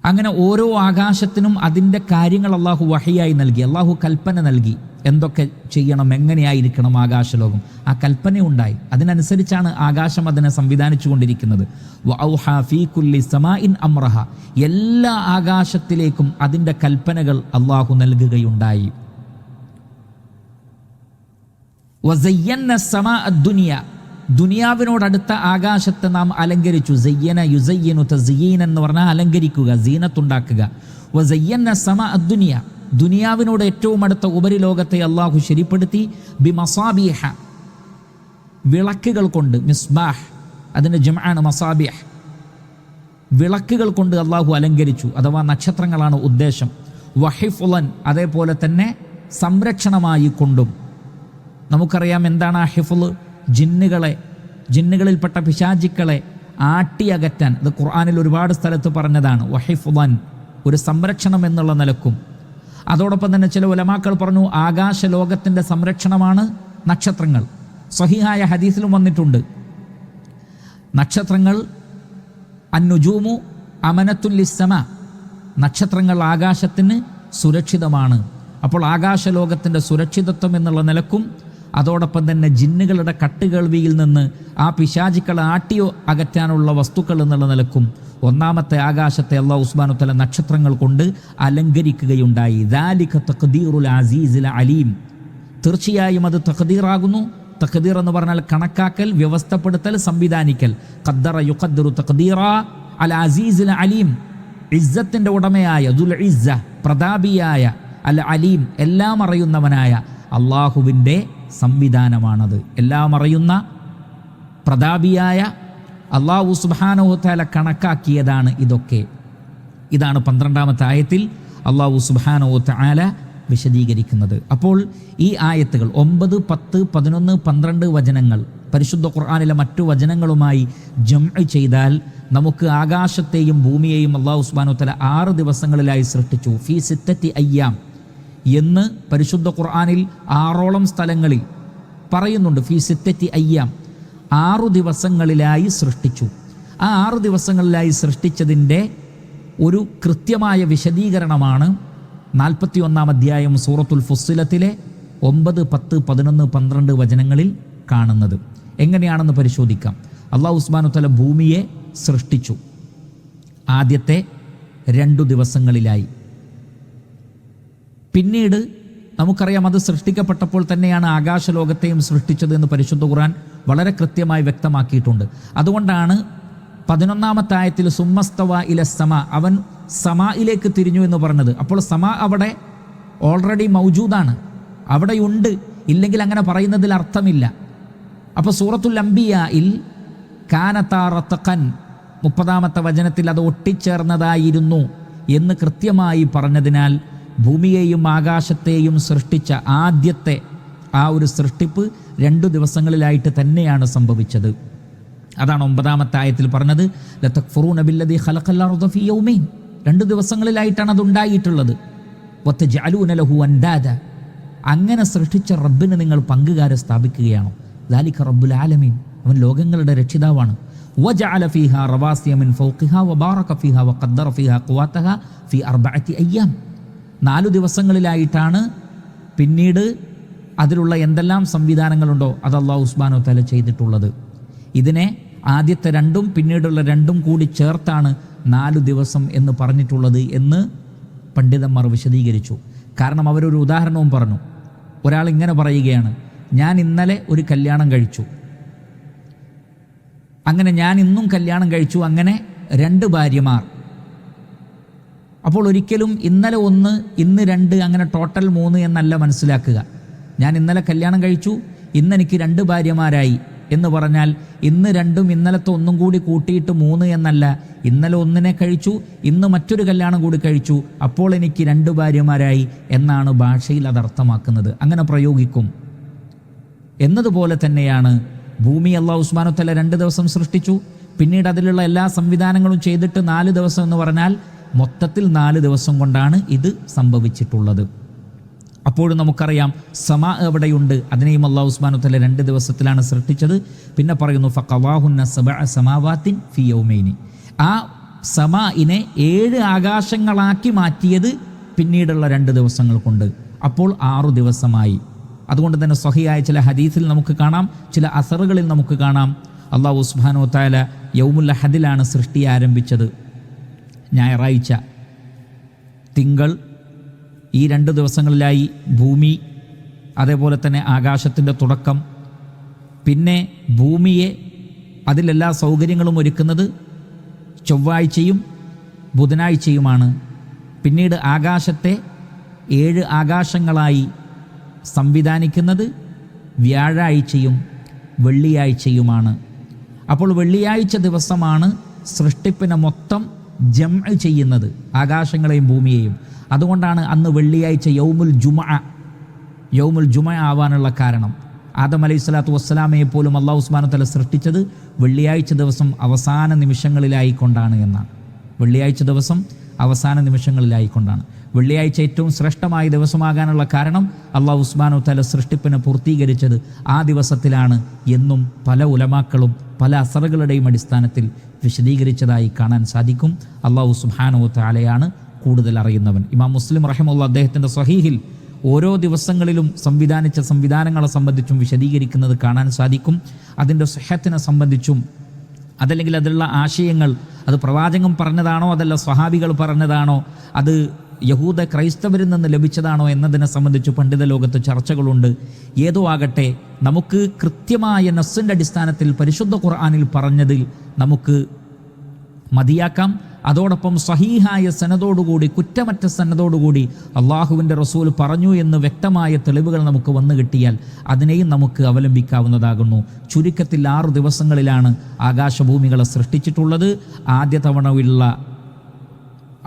അങ്ങനെ ഓരോ ആകാശത്തിനും അതിൻ്റെ കാര്യങ്ങൾ അള്ളാഹു വഹിയായി നൽകി. അള്ളാഹു കൽപ്പന നൽകി, എന്തൊക്കെ ചെയ്യണം, എങ്ങനെയായിരിക്കണം ആകാശലോകം. ആ കൽപ്പന ഉണ്ടായി, അതിനനുസരിച്ചാണ് ആകാശം അതിനെ സംവിധാനിച്ചു കൊണ്ടിരിക്കുന്നത്. വഔഹാ ഫീ കുല്ലി സമാഇൻ അംറഹ, എല്ലാ ആകാശത്തിലേക്കും അതിൻ്റെ കൽപ്പനകൾ അള്ളാഹു നൽകുകയുണ്ടായി. വസയ്യന്ന സമാഅ ദുനിയ, ദുനിയാവിനോടടുത്ത ആകാശത്തെ നാം അലങ്കരിച്ചു. സയ്യന യുസയ്യനു തസ്യീൻ എന്ന് പറഞ്ഞാൽ അലങ്കരിക്കുക, സീനത്തുണ്ടാക്കുക. വസയ്യന്ന സമാഅ ദുനിയ, ദുനിയാവിനോട് ഏറ്റവും അടുത്ത ഉപരിലോകത്തെ അള്ളാഹു ശരിപ്പെടുത്തി. ബിമസാബിഹ, വിളക്കുകൾ കൊണ്ട്. മിസ്ബാഹ് അതിൻ്റെ ജംആണ് മസാബിഹ്. വിളക്കുകൾ കൊണ്ട് അള്ളാഹു അലങ്കരിച്ചു, അഥവാ നക്ഷത്രങ്ങളാണ് ഉദ്ദേശം. വഹിഫുലൻ, അതേപോലെ തന്നെ സംരക്ഷണമായി കൊണ്ടും. നമുക്കറിയാം എന്താണ് ആ ഹിഫുൽ. ജിന്നുകളിൽപ്പെട്ട പിശാചിക്കളെ ആട്ടിയകറ്റാൻ, അത് ഖുർആനിൽ ഒരുപാട് സ്ഥലത്ത് പറഞ്ഞതാണ്. വഹിഫുലൻ, ഒരു സംരക്ഷണം എന്നുള്ള നിലക്കും. അതോടൊപ്പം തന്നെ ചില ഉലമാക്കൾ പറഞ്ഞു, ആകാശലോകത്തിൻ്റെ സംരക്ഷണമാണ് നക്ഷത്രങ്ങൾ. സ്വഹീഹായ ഹദീസിലും വന്നിട്ടുണ്ട്, നക്ഷത്രങ്ങൾ അന്നുജൂമു അമനത്തുല്ലിസ്സമ, നക്ഷത്രങ്ങൾ ആകാശത്തിന് സുരക്ഷിതമാണ്. അപ്പോൾ ആകാശലോകത്തിൻ്റെ സുരക്ഷിതത്വം എന്നുള്ള നിലക്കും, അതോടൊപ്പം തന്നെ ജിന്നുകളുടെ കട്ടുകേൾവിയിൽ നിന്ന് ആ പിശാചിക്കളെ ആട്ടിയോ അകറ്റാനുള്ള വസ്തുക്കൾ എന്നുള്ള നിലക്കും ഒന്നാമത്തെ ആകാശത്തെ അല്ലാഹു സുബ്ഹാനഹു വ തആല നക്ഷത്രങ്ങൾ കൊണ്ട് അലങ്കരിക്കുകയുണ്ടായി. ദാലിക തഖ്ദീറുൽ അസീസിൽ അലീം, തീർച്ചയായും അത് തഖ്ദീറാകുന്നു. തഖ്ദീർ എന്ന് പറഞ്ഞാൽ കണക്കാക്കൽ, വ്യവസ്ഥപ്പെടുത്തൽ, സംവിധാനിക്കൽ. ഖദ്ദറ യുഖദ്ദിറു തഖ്ദീറ അൽ അസീസിൽ അലീം, ഇസ്സത്തിൻ്റെ ഉടമയായ, ദുൽ ഇസ്സ, പ്രതാപിയായ, അൽ അലീം, എല്ലാം അറിയുന്നവനായ അള്ളാഹുവിൻ്റെ സംവിധാനമാണത്. എല്ലാം അറിയുന്ന പ്രതാപിയായ അല്ലാഹു സുബ്ഹാനഹു വ തആല കണക്കാക്കിയതാണ് ഇതൊക്കെ. ഇതാണ് 12-ാമത്തെ ആയത്തിൽ അല്ലാഹു സുബ്ഹാനഹു വ തആല വിശദീകരിക്കുന്നത്. അപ്പോൾ ഈ ആയത്തുകൾ 9, 10, 11, 12 വചനങ്ങൾ പരിശുദ്ധ ഖുർആനിലെ മറ്റു വചനങ്ങളുമായി ജംഅ് ചെയ്താൽ നമുക്ക് ആകാശത്തെയും ഭൂമിയെയും അല്ലാഹു സുബ്ഹാനഹു വ തആല 6 ദിവസങ്ങളിലായി സൃഷ്ടിച്ചു. ഫീ സിത്തത്തി അയ്യാം എന്ന് പരിശുദ്ധ ഖുർആനിൽ 6ഓളം സ്ഥലങ്ങളിൽ പറയുന്നുണ്ട്. ഫീ സിത്തത്തി അയ്യാം, 6 ദിവസങ്ങളിലായി സൃഷ്ടിച്ചു. ആ 6 ദിവസങ്ങളിലായി സൃഷ്ടിച്ചതിൻ്റെ ഒരു കൃത്യമായ വിശദീകരണമാണ് 41-ാം അധ്യായം സൂറത്തുൽ ഫുസ്സിലത്തിലെ 9, 10, 11, 12 വചനങ്ങളിൽ കാണുന്നത്. എങ്ങനെയാണെന്ന് പരിശോധിക്കാം. അല്ലാഹു സുബ്ഹാനഹു വ തആല ഭൂമിയെ സൃഷ്ടിച്ചു ആദ്യത്തെ 2 ദിവസങ്ങളിലായി. പിന്നീട് നമുക്കറിയാം, അത് സൃഷ്ടിക്കപ്പെട്ടപ്പോൾ തന്നെയാണ് ആകാശലോകത്തെയും സൃഷ്ടിച്ചത് എന്ന് പരിശുദ്ധ ഖുർആൻ വളരെ കൃത്യമായി വ്യക്തമാക്കിയിട്ടുണ്ട്. അതുകൊണ്ടാണ് 11-ാമത്തെ ആയത്തിൽ സുമ്മസ്തവ ഇല സമ, അവൻ സമായിലേക്ക് തിരിഞ്ഞു എന്ന് പറഞ്ഞത്. അപ്പോൾ സമ അവിടെ ഓൾറെഡി മൗജൂദാണ്, അവിടെയുണ്ട്, ഇല്ലെങ്കിൽ അങ്ങനെ പറയുന്നതിൽ അർത്ഥമില്ല. അപ്പോൾ സൂറത്തുൽ അംബിയായിൽ കാനതാറത്തഖൻ 30-ാമത്തെ വചനത്തിൽ അത് ഒട്ടിച്ചേർന്നതായിരുന്നു എന്ന് കൃത്യമായി പറഞ്ഞതിനാൽ ഭൂമിയെയും ആകാശത്തെയും സൃഷ്ടിച്ച ആദ്യത്തെ ആ ഒരു സൃഷ്ടിപ്പ് 2 ദിവസങ്ങളിലായിട്ട് തന്നെയാണ് സംഭവിച്ചത്. അതാണ് 9-ാമത്തെ ആയത്തിൽ പറഞ്ഞത്, ലതക്ഫുറൂന ബില്ലദീ ഖലഖൽ അർദ ഫീ യൗമൈൻ. 2 ദിവസങ്ങളിലായിട്ടാണ് അത് ഉണ്ടായിട്ടുള്ളത്. വതജഅലൂന ലഹു അൻദാദ. അങ്ങനെ സൃഷ്ടിച്ച റബ്ബിന് നിങ്ങൾ പങ്കുകാരെ സ്ഥാപിക്കുകയാണോ? ദാലിക റബ്ബുൽ ആലമീൻ, അവൻ ലോകങ്ങളുടെ രക്ഷിതാവാണ്. വജഅല ഫീഹാ റവാസിയ മിൻ ഫൗഖിഹാ വബാറക ഫീഹാ വഖദ്ദറ ഫീഹാ ഖുവാതഹാ ഫീ 4 അയ്യാം. 4 ദിവസങ്ങളിലായിട്ടാണ് പിന്നീട് അതിലുള്ള എന്തെല്ലാം സംവിധാനങ്ങളുണ്ടോ അത് അല്ലാഹു സുബ്ഹാനഹു വ തആല ചെയ്തിട്ടുള്ളത്. ഇതിനെ ആദ്യത്തെ 2ഉം പിന്നീടുള്ള 2ഉം കൂടി ചേർത്താണ് 4 ദിവസം എന്ന് പറഞ്ഞിട്ടുള്ളത് എന്ന് പണ്ഡിതന്മാർ വിശദീകരിച്ചു. കാരണം അവരൊരു ഉദാഹരണവും പറഞ്ഞു. ഒരാൾ ഇങ്ങനെ പറയുകയാണ്, ഞാൻ ഇന്നലെ ഒരു കല്യാണം കഴിച്ചു, അങ്ങനെ ഞാൻ ഇന്നും കല്യാണം കഴിച്ചു, അങ്ങനെ 2 ഭാര്യമാർ. അപ്പോൾ ഒരിക്കലും ഇന്നലെ 1 ഇന്ന് 2 അങ്ങനെ ടോട്ടൽ 3 എന്നല്ല മനസ്സിലാക്കുക. ഞാൻ ഇന്നലെ കല്യാണം കഴിച്ചു, ഇന്നെനിക്ക് 2 ഭാര്യമാരായി എന്ന് പറഞ്ഞാൽ ഇന്ന് 2ഉം ഇന്നലത്തെ 1 കൂടി കൂട്ടിയിട്ട് 3 എന്നല്ല. ഇന്നലെ 1നെ കഴിച്ചു, ഇന്ന് മറ്റൊരു കല്യാണം കൂടി കഴിച്ചു, അപ്പോൾ എനിക്ക് 2 ഭാര്യമാരായി എന്നാണ് ഭാഷയിൽ അത് അർത്ഥമാക്കുന്നത്. അങ്ങനെ പ്രയോഗിക്കും. എന്നതുപോലെ തന്നെയാണ് ഭൂമി അല്ലാഹു സുബ്ഹാനഹു വ തആല 2 ദിവസം സൃഷ്ടിച്ചു, പിന്നീട് അതിലുള്ള എല്ലാ സംവിധാനങ്ങളും ചെയ്തിട്ട് 4 ദിവസം എന്ന് പറഞ്ഞാൽ മൊത്തത്തിൽ 4 ദിവസം കൊണ്ടാണ് ഇത് സംഭവിച്ചിട്ടുള്ളത്. അപ്പോഴും നമുക്കറിയാം സമാ എവിടെയുണ്ട്, അതിനെയും അല്ലാഹു സുബ്ഹാനഹു വ തആല 2 ദിവസത്തിലാണ് സൃഷ്ടിച്ചത്. പിന്നെ പറയുന്നു ഫഖവാഹുന്ന സബഅ സമാവാത്തിൻ ഫീ യൗമൈനി. ആ സമാഇനെ 7 ആകാശങ്ങളാക്കി മാറ്റിയത് പിന്നീടുള്ള 2 ദിവസങ്ങൾ കൊണ്ട്. അപ്പോൾ 6 ദിവസമായി. അതുകൊണ്ട് തന്നെ സ്വഹിയായ ചില ഹദീസിൽ നമുക്ക് കാണാം, ചില അസറുകളിൽ നമുക്ക് കാണാം, അല്ലാഹു സുബ്ഹാനഹു വ തആല യൗമുൽ അഹദിലാണ് സൃഷ്ടി ആരംഭിച്ചത്. ഞായറാഴ്ച, തിങ്കൾ, ഈ 2 ദിവസങ്ങളിലായി ഭൂമി, അതേപോലെ തന്നെ ആകാശത്തിൻ്റെ തുടക്കം. പിന്നെ ഭൂമിയെ അതിലെല്ലാ സൗകര്യങ്ങളും ഒരുക്കുന്നത് ചൊവ്വാഴ്ചയും ബുധനാഴ്ചയുമാണ്. പിന്നീട് ആകാശത്തെ 7 ആകാശങ്ങളായി സംവിധാനിക്കുന്നത് വ്യാഴാഴ്ചയും വെള്ളിയാഴ്ചയുമാണ്. അപ്പോൾ വെള്ളിയാഴ്ച ദിവസമാണ് സൃഷ്ടിപ്പിനെ മൊത്തം ജംഅ ചെയ്യുന്നത്, ആകാശങ്ങളെയും ഭൂമിയെയും. അതുകൊണ്ടാണ് അന്ന് വെള്ളിയാഴ്ച യൗമുൽ ജുമഅ ആവാനുള്ള കാരണം. ആദം അലൈഹിസ്സലാത്തു വസ്സലാമയെ പോലും അല്ലാഹു സുബ്ഹാനഹു വ തആല സൃഷ്ടിച്ചത് വെള്ളിയാഴ്ച ദിവസം അവസാന നിമിഷങ്ങളിലായിക്കൊണ്ടാണ് എന്നാണ്. വെള്ളിയാഴ്ച ദിവസം അവസാന നിമിഷങ്ങളിലായിക്കൊണ്ടാണ്. വെള്ളിയാഴ്ച ഏറ്റവും ശ്രേഷ്ഠമായ ദിവസമാകാനുള്ള കാരണം അല്ലാഹു സുബ്ഹാനഹു വ തആല സൃഷ്ടിപ്പിനെ പൂർത്തീകരിച്ചത് ആ ദിവസത്തിലാണ് എന്നും പല ഉലമാക്കളും പല അസറുകളുടെയും അടിസ്ഥാനത്തിൽ വിശദീകരിച്ചതായി കാണാൻ സാധിക്കും. അല്ലാഹു സുബ്ഹാനഹു വ തആലയാണ് കൂടുതൽ അറിയുന്നവൻ. ഇമാം മുസ്ലിം റഹിമഹുല്ലാഹ് അദ്ദേഹത്തിൻ്റെ സ്വഹീഹിൽ ഓരോ ദിവസങ്ങളിലും സംവിധാനിച്ച സംവിധാനങ്ങളെ സംബന്ധിച്ചും വിശദീകരിക്കുന്നത് കാണാൻ സാധിക്കും. അതിൻ്റെ സ്വഹത്തിനെ സംബന്ധിച്ചും അതല്ലെങ്കിൽ അതിലുള്ള ആശയങ്ങൾ അത് പ്രവാചകൻ പറഞ്ഞതാണോ അതല്ല സ്വഹാബികൾ പറഞ്ഞതാണോ അത് യഹൂദ ക്രൈസ്തവരിൽ നിന്ന് ലഭിച്ചതാണോ എന്നതിനെ സംബന്ധിച്ച് പണ്ഡിത ലോകത്ത് ചർച്ചകളുണ്ട്. ഏതോ ആകട്ടെ, നമുക്ക് കൃത്യമായ നസ്സിൻ്റെ അടിസ്ഥാനത്തിൽ പരിശുദ്ധ ഖുർആനിൽ പറഞ്ഞതിൽ നമുക്ക് മതിയാക്കാം. അതോടൊപ്പം സഹീഹായ സനദോടുകൂടി, കുറ്റമറ്റ സനദോടുകൂടി അള്ളാഹുവിൻ്റെ റസൂൽ പറഞ്ഞു എന്ന് വ്യക്തമായ തെളിവുകൾ നമുക്ക് വന്നു കിട്ടിയാൽ അതിനെയും നമുക്ക് അവലംബിക്കാവുന്നതാകുന്നു. ചുരുക്കത്തിൽ 6 ദിവസങ്ങളിലാണ് ആകാശഭൂമികളെ സൃഷ്ടിച്ചിട്ടുള്ളത്. ആദ്യ തവണയുള്ള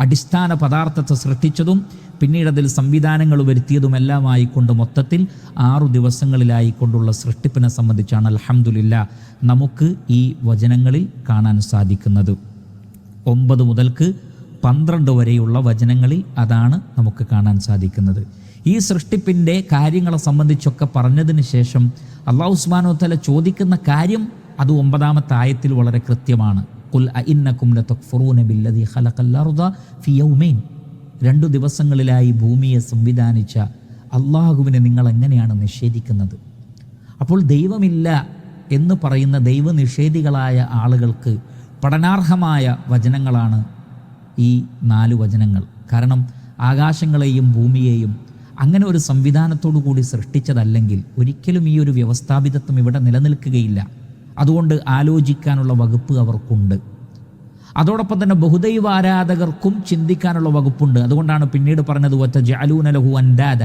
അടിസ്ഥാന പദാർത്ഥത്തെ സൃഷ്ടിച്ചതും പിന്നീട് അതിൽ സംവിധാനങ്ങൾ വരുത്തിയതുമെല്ലാമായി കൊണ്ട് മൊത്തത്തിൽ 6 ദിവസങ്ങളിലായിക്കൊണ്ടുള്ള സൃഷ്ടിപ്പിനെ സംബന്ധിച്ചാണ് അൽഹംദുലില്ലാ നമുക്ക് ഈ വചനങ്ങളിൽ കാണാൻ സാധിക്കുന്നത്. 9 മുതൽക്ക് 12 വരെയുള്ള വചനങ്ങളിൽ അതാണ് നമുക്ക് കാണാൻ സാധിക്കുന്നത്. ഈ സൃഷ്ടിപ്പിൻ്റെ കാര്യങ്ങളെ സംബന്ധിച്ചൊക്കെ പറഞ്ഞതിന് ശേഷം അല്ലാഹു സുബ്ഹാനഹു വ തആല ചോദിക്കുന്ന കാര്യം അത് 9-ാമത്തെ ആയത്തിൽ വളരെ കൃത്യമാണ്. ഖുൽ അഇന്നകും ലതക്ഫുറൂന ബില്ലദീ ഖലഖൽ അർദ ഫീ യൗമൈൻ. 2 ദിവസങ്ങളിലായി ഭൂമിയെ സംവിധാനിച്ച അള്ളാഹുവിനെ നിങ്ങൾ എങ്ങനെയാണ് നിഷേധിക്കുന്നത്? അപ്പോൾ ദൈവമില്ല എന്ന് പറയുന്ന ദൈവനിഷേധികളായ ആളുകൾക്ക് പഠനാർഹമായ വചനങ്ങളാണ് ഈ 4 വചനങ്ങൾ. കാരണം ആകാശങ്ങളെയും ഭൂമിയെയും അങ്ങനെ ഒരു സംവിധാനത്തോടു കൂടി സൃഷ്ടിച്ചതല്ലെങ്കിൽ ഒരിക്കലും ഈ ഒരു വ്യവസ്ഥാപിതത്വം ഇവിടെ നിലനിൽക്കുകയില്ല. അതുകൊണ്ട് ആലോചിക്കാനുള്ള വകുപ്പ് അവർക്കുണ്ട്. അതോടൊപ്പം തന്നെ ബഹുദൈവ ആരാധകർക്കും ചിന്തിക്കാനുള്ള വകുപ്പുണ്ട്. അതുകൊണ്ടാണ് പിന്നീട് പറഞ്ഞത് വതജഅലൂന ലഹു അൻദാദ.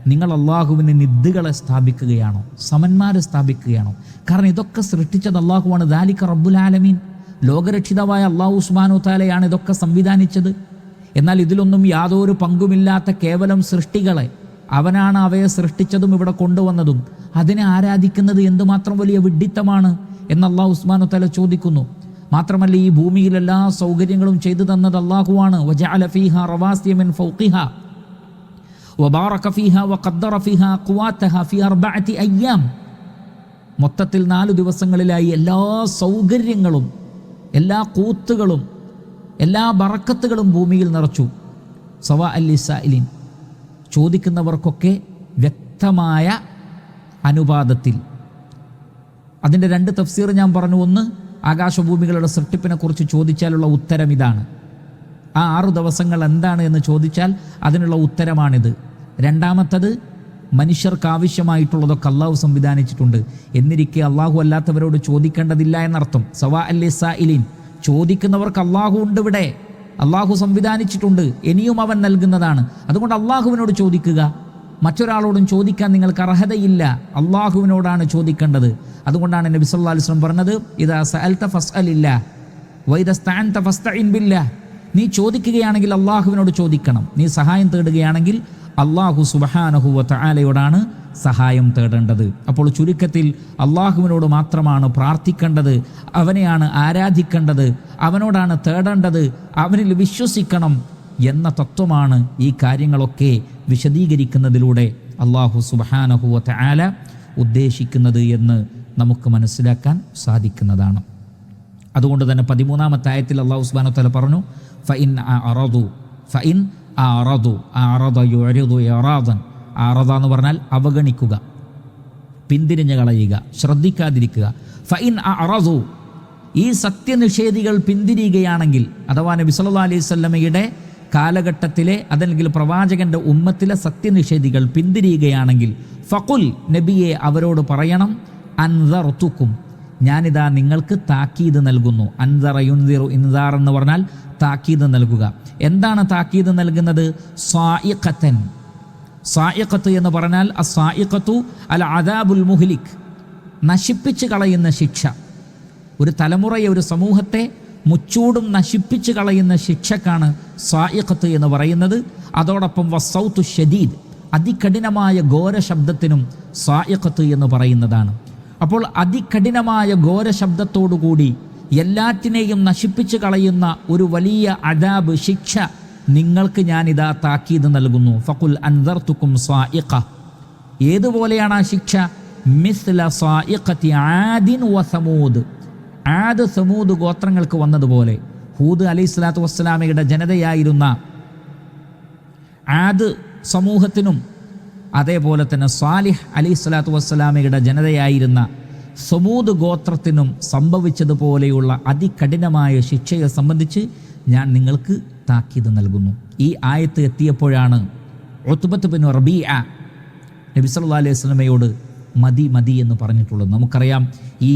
നിങ്ങൾ അള്ളാഹുവിന് നിദ്ദുകളെ സ്ഥാപിക്കുകയാണോ, സമന്മാരെ സ്ഥാപിക്കുകയാണോ? കാരണം ഇതൊക്കെ സൃഷ്ടിച്ചത് അള്ളാഹുവാണ്. ദാലിക റബ്ബുൽ ആലമീൻ, ലോകരക്ഷിതാവായ അള്ളാഹു സുബ്ഹാനഹു വ തആലയാണ് ഇതൊക്കെ സംവിധാനിച്ചത്. എന്നാൽ ഇതിലൊന്നും യാതൊരു പങ്കുമില്ലാത്ത കേവലം സൃഷ്ടികളെ, അവനാണ് അവയെ സൃഷ്ടിച്ചതും ഇവിടെ കൊണ്ടുവന്നതും, അതിനെ ആരാധിക്കുന്നത് എന്തുമാത്രം വലിയ വിഡ്ഢിത്തമാണ് എന്ന് അള്ളാഹു സുബ്ഹാനഹു വ തആല ചോദിക്കുന്നു. മാത്രമല്ല, ഈ ഭൂമിയിൽ എല്ലാ സൗകര്യങ്ങളും ചെയ്തു തന്നത് അള്ളാഹുവാണ്. വജഅല ഫീഹാ റവാസിയ മിൻ ഫൗഖിഹാ വബാറക ഫീഹാ വഖദ്ദറ ഫീഹാ ഖുവാതഹാ ഫീ 4 അയ്യാം. മൊത്തത്തിൽ 4 ദിവസങ്ങളിലായി എല്ലാ സൗകര്യങ്ങളും, എല്ലാ കൂത്തുകളും, എല്ലാ ബറക്കത്തുകളും ഭൂമിയിൽ നിറച്ചു. സവാ അല്ലിസായിലിൻ, ചോദിക്കുന്നവർക്കൊക്കെ വ്യക്തമായ അനുപാതത്തിൽ. അതിൻ്റെ 2 തഫ്സീർ ഞാൻ പറഞ്ഞു. ഒന്ന്, ആകാശഭൂമികളുടെ സൃഷ്ടിപ്പിനെ കുറിച്ച് ചോദിച്ചാലുള്ള ഉത്തരം ഇതാണ്. ആ 6 ദിവസങ്ങൾ എന്താണ് എന്ന് ചോദിച്ചാൽ അതിനുള്ള ഉത്തരമാണിത്. രണ്ടാമത്തത്, മനുഷ്യർക്ക് ആവശ്യമായിട്ടുള്ളതൊക്കെ അള്ളാഹു സംവിധാനിച്ചിട്ടുണ്ട്. എന്നിരിക്കെ അള്ളാഹു അല്ലാത്തവരോട് ചോദിക്കേണ്ടതില്ല എന്നർത്ഥം. സവാ അല്ലിസായിലിൻ, ചോദിക്കുന്നവർക്ക് അള്ളാഹു ഉണ്ട്, ഇവിടെ അള്ളാഹു സംവിധാനിച്ചിട്ടുണ്ട്, ഇനിയും അവൻ നൽകുന്നതാണ്. അതുകൊണ്ട് അള്ളാഹുവിനോട് ചോദിക്കുക. മറ്റൊരാളോടും ചോദിക്കാൻ നിങ്ങൾക്ക് അർഹതയില്ല, അള്ളാഹുവിനോടാണ് ചോദിക്കേണ്ടത്. അതുകൊണ്ടാണ് നബി സല്ലല്ലാഹു അലൈഹി വസല്ലം പറഞ്ഞത്, ഇദാ സഅൽത ഫസ്അലില്ലാ വഇദാ ഇസ്തഅൻത ഫസ്തഇൻ ബില്ലാഹ്. നീ ചോദിക്കുകയാണെങ്കിൽ അള്ളാഹുവിനോട് ചോദിക്കണം, നീ സഹായം തേടുകയാണെങ്കിൽ അള്ളാഹു സുബ്ഹാനഹു വ തആലയോടാണ് സഹായം തേടേണ്ടത്. അപ്പോൾ ചുരുക്കത്തിൽ അള്ളാഹുവിനോട് മാത്രമാണ് പ്രാർത്ഥിക്കേണ്ടത്, അവനെയാണ് ആരാധിക്കേണ്ടത്, അവനോടാണ് തേടേണ്ടത്, അവനിൽ വിശ്വസിക്കണം എന്ന തത്വമാണ് ഈ കാര്യങ്ങളൊക്കെ വിശദീകരിക്കുന്നതിലൂടെ അള്ളാഹു സുബ്ഹാനഹു വ തആല ഉദ്ദേശിക്കുന്നത് എന്ന് നമുക്ക് മനസ്സിലാക്കാൻ സാധിക്കുന്നതാണ്. അതുകൊണ്ട് തന്നെ 13-ാമത്തെ ആയത്തിൽ അള്ളാഹു സുബ്ഹാനഹു വ തആല പറഞ്ഞു, ഫഇൻ അറദ യുഅരിദു ഇറാദൻ. അറദ എന്ന് പറഞ്ഞാൽ അവഗണിക്കുക, പിന്തിരിഞ്ഞു കളയുക, ശ്രദ്ധിക്കാതിരിക്കുക. ഫഇൻ അറദു, ഈ സത്യനിഷേധികൾ പിന്തിരിയുകയാണെങ്കിൽ, അഥവാ നബി സല്ലല്ലാഹു അലൈഹി വസല്ലമയുടെ കാലഘട്ടത്തിലെ, അതല്ലെങ്കിൽ പ്രവാചകന്റെ ഉമ്മത്തിലെ സത്യനിഷേധികൾ പിന്തിരിയുകയാണെങ്കിൽ, ഫഖുൽ, നബിയെ അവരോട് പറയണം, അൻദർതുക്കും, ഞാനിതാ നിങ്ങൾക്ക് താക്കീത് നൽകുന്നു. അൻദറ യുൻദിറു, ഇൻദാർ എന്ന് പറഞ്ഞാൽ താക്കീത് നൽകുക. എന്താണ് താക്കീത് നൽകുന്നത്? സായിഖത്തൻ. സായിഖത്ത് എന്ന് പറഞ്ഞാൽ അസ്സായിഖത്തു അൽ അദാബുൽ മുഹ്ലിക്, നശിപ്പിച്ച് കളയുന്ന ശിക്ഷ. ഒരു തലമുറയെ, ഒരു സമൂഹത്തെ മുച്ചൂടും നശിപ്പിച്ച് കളയുന്ന ശിക്ഷക്കാണ് സായിഖത്ത് എന്ന് പറയുന്നത്. അതോടൊപ്പം വസ്സൗത്തു ഷദീദ്, അതികഠിനമായ ഘോര ശബ്ദത്തിനും സായിഖത്ത് എന്ന് പറയുന്നതാണ്. അപ്പോൾ അതികഠിനമായ ഘോര ശബ്ദത്തോടുകൂടി എല്ലാറ്റിനെയും നശിപ്പിച്ച് കളയുന്ന ഒരു വലിയ അദാബ്, ശിക്ഷ നിങ്ങൾക്ക് ഞാനിതാ താക്കീത് നൽകുന്നു. ഫഖുൽ അൻദർതുക്കും സായിഖ. ഏതുപോലെയാണ് ആ ശിക്ഷ? മിസ്ല സായിഖത്തി ആദിൻ വ സമൂദ്. ആദ് സമൂദ് ഗോത്രങ്ങൾക്ക് വന്നതുപോലെ, ഹൂദ് അലൈഹിസ്സലാത്തു വസ്സലാമയുടെ ജനതയായിരുന്ന ആദ് സമൂഹത്തിനും, അതേപോലെ തന്നെ സാലിഹ് അലൈഹിസ്സലാത്തു വസ്സലാമയുടെ ജനതയായിരുന്ന സമൂദ് ഗോത്രത്തിനും സംഭവിച്ചതുപോലെയുള്ള അതികഠിനമായ ശിക്ഷയെ സംബന്ധിച്ച് ഞാൻ നിങ്ങൾക്ക് താക്കീത് നൽകുന്നു. ഈ ആയത്ത് എത്തിയപ്പോഴാണ് ഉത്ബത്ത് ബിൻ റബീഅ നബി സല്ലല്ലാഹു അലൈഹി വസല്ലമയോട് മതി മതി എന്ന് പറഞ്ഞിട്ടുള്ളത്. നമുക്കറിയാം, ഈ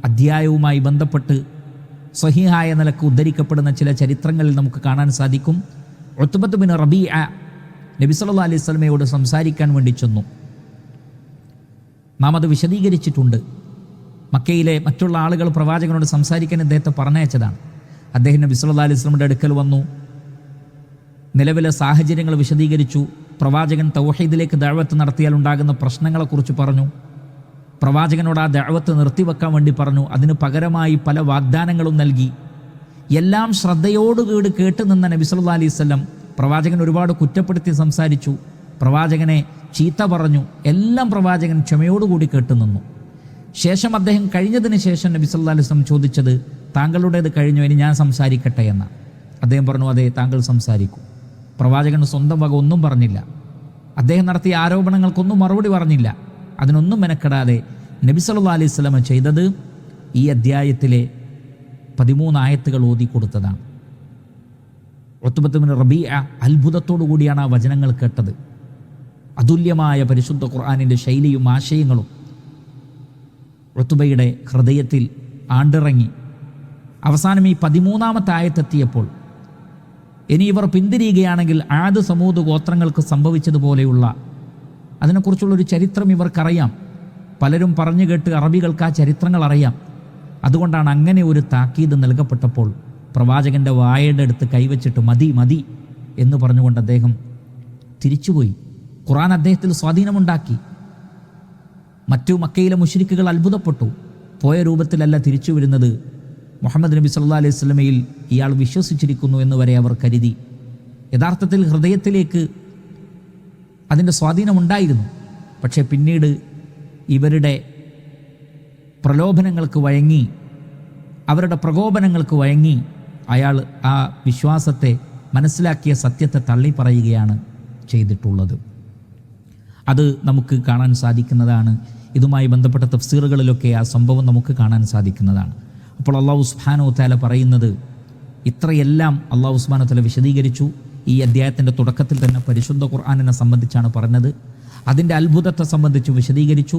അധ്യായവുമായി ബന്ധപ്പെട്ട് സ്വഹീഹായ നിലക്ക് ഉദ്ധരിക്കപ്പെടുന്ന ചില ചരിത്രങ്ങളിൽ നമുക്ക് കാണാൻ സാധിക്കും. ഉത്ബത്ത് ബിൻ റബീഅ നബി സല്ലല്ലാഹു അലൈഹി വസല്ലമയോട് സംസാരിക്കാൻ വേണ്ടി ചെന്നു. നാം അത് വിശദീകരിച്ചിട്ടുണ്ട്. മക്കയിലെ മറ്റുള്ള ആളുകൾ പ്രവാചകനോട് സംസാരിക്കാൻ അദ്ദേഹത്തെ പറഞ്ഞയച്ചതാണ്. അദ്ദേഹം നബി സല്ലല്ലാഹു അലൈഹി വസല്ലമയുടെ അടുക്കൽ വന്നു, നിലവിലെ സാഹചര്യങ്ങൾ വിശദീകരിച്ചു. പ്രവാചകൻ തൗഹീദിലേക്ക് ദഅവത്ത് നടത്തിയാൽ ഉണ്ടാകുന്ന പ്രശ്നങ്ങളെക്കുറിച്ച് പറഞ്ഞു. പ്രവാചകനോട് ആ ദഅവത്ത് നിർത്തിവെക്കാൻ വേണ്ടി പറഞ്ഞു. അതിന് പകരമായി പല വാഗ്ദാനങ്ങളും നൽകി. എല്ലാം ശ്രദ്ധയോടുകൂടി കേട്ട് നിന്ന നബി സല്ലല്ലാഹു അലൈഹി വസല്ലം പ്രവാചകൻ ഒരുപാട് കുറ്റപ്പെടുത്തി സംസാരിച്ചു, പ്രവാചകനെ ചീത്ത പറഞ്ഞു. എല്ലാം പ്രവാചകൻ ക്ഷമയോടുകൂടി കേട്ടുനിന്നു. ശേഷം അദ്ദേഹം കഴിഞ്ഞതിന് ശേഷം നബി സല്ലല്ലാഹു അലൈഹി വസല്ലം ചോദിച്ചത്, താങ്കളുടേത് കഴിഞ്ഞു, ഇനി ഞാൻ സംസാരിക്കട്ടെ എന്ന്. അദ്ദേഹം പറഞ്ഞു, അതെ, താങ്കൾ സംസാരിക്കൂ. പ്രവാചകൻ സ്വന്തം വക ഒന്നും പറഞ്ഞില്ല. അദ്ദേഹം നടത്തിയ ആരോപണങ്ങൾക്കൊന്നും മറുപടി പറഞ്ഞില്ല. അതിനൊന്നും മെനക്കെടാതെ നബി സല്ലല്ലാഹു അലൈഹി വസല്ലം ചെയ്തത് ഈ അധ്യായത്തിലെ 13 ആയത്തുകൾ ഓതി കൊടുത്തതാണ്. ഉത്ബത്ത് ബിൻ റബീഅ അത്ഭുതത്തോടു കൂടിയാണ് ആ വചനങ്ങൾ കേട്ടത്. അതുല്യമായ പരിശുദ്ധ ഖുർആനിൻ്റെ ശൈലിയും ആശയങ്ങളും ഉത്ബയുടെ ഹൃദയത്തിൽ ആണ്ടിറങ്ങി. അവസാനം ഈ 13-ാമത്തെ ആയത്തെത്തിയപ്പോൾ, ഇനി ഇവർ പിന്തിരിയുകയാണെങ്കിൽ ആദ് സമൂദ് ഗോത്രങ്ങൾക്ക് സംഭവിച്ചതുപോലെയുള്ള അതിനെക്കുറിച്ചുള്ളൊരു ചരിത്രം ഇവർക്കറിയാം. പലരും പറഞ്ഞു കേട്ട് അറബികൾക്ക് ആ ചരിത്രങ്ങൾ അറിയാം. അതുകൊണ്ടാണ് അങ്ങനെ ഒരു താക്കീത് നൽകപ്പെട്ടപ്പോൾ പ്രവാചകൻ്റെ വായയുടെ അടുത്ത് കൈവച്ചിട്ട് മതി മതി എന്ന് പറഞ്ഞുകൊണ്ട് അദ്ദേഹം തിരിച്ചുപോയി. ഖുർആൻ അദ്ദേഹത്തിൽ സ്വാധീനമുണ്ടാക്കി. മറ്റു മക്കയിലെ മുശ്രിക്കുകൾ അത്ഭുതപ്പെട്ടു. പോയ രൂപത്തിലല്ല തിരിച്ചു വരുന്നത്, മുഹമ്മദ് നബി സല്ലല്ലാഹു അലൈഹി വസല്ലമയിൽ ഇയാൾ വിശ്വസിച്ചിരിക്കുന്നു എന്ന് വരെ അവർ കരുതി. യഥാർത്ഥത്തിൽ ഹൃദയത്തിലേക്ക് അതിൻ്റെ സ്വാധീനമുണ്ടായിരുന്നു. പക്ഷേ പിന്നീട് ഇവരുടെ പ്രലോഭനങ്ങൾക്ക് വഴങ്ങി, അവരുടെ പ്രകോപനങ്ങൾക്ക് വഴങ്ങി അയാൾ ആ വിശ്വാസത്തെ, മനസ്സിലാക്കിയ സത്യത്തെ തള്ളിപ്പറയുകയാണ് ചെയ്തിട്ടുള്ളത്. അത് നമുക്ക് കാണാൻ സാധിക്കുന്നതാണ്. ഇതുമായി ബന്ധപ്പെട്ട തഫ്സീറുകളിലൊക്കെ ആ സംഭവം നമുക്ക് കാണാൻ സാധിക്കുന്നതാണ്. അപ്പോൾ അല്ലാഹു സുബ്ഹാനഹു വ തആല പറയുന്നത്, ഇത്രയെല്ലാം അല്ലാഹു സുബ്ഹാനഹു വ തആല വിശദീകരിച്ചു. ഈ അധ്യായത്തിൻ്റെ തുടക്കത്തിൽ തന്നെ പരിശുദ്ധ ഖുർആനിനെ സംബന്ധിച്ചാണ് പറഞ്ഞത്. അതിൻ്റെ അത്ഭുതത്തെ സംബന്ധിച്ച് വിശദീകരിച്ചു.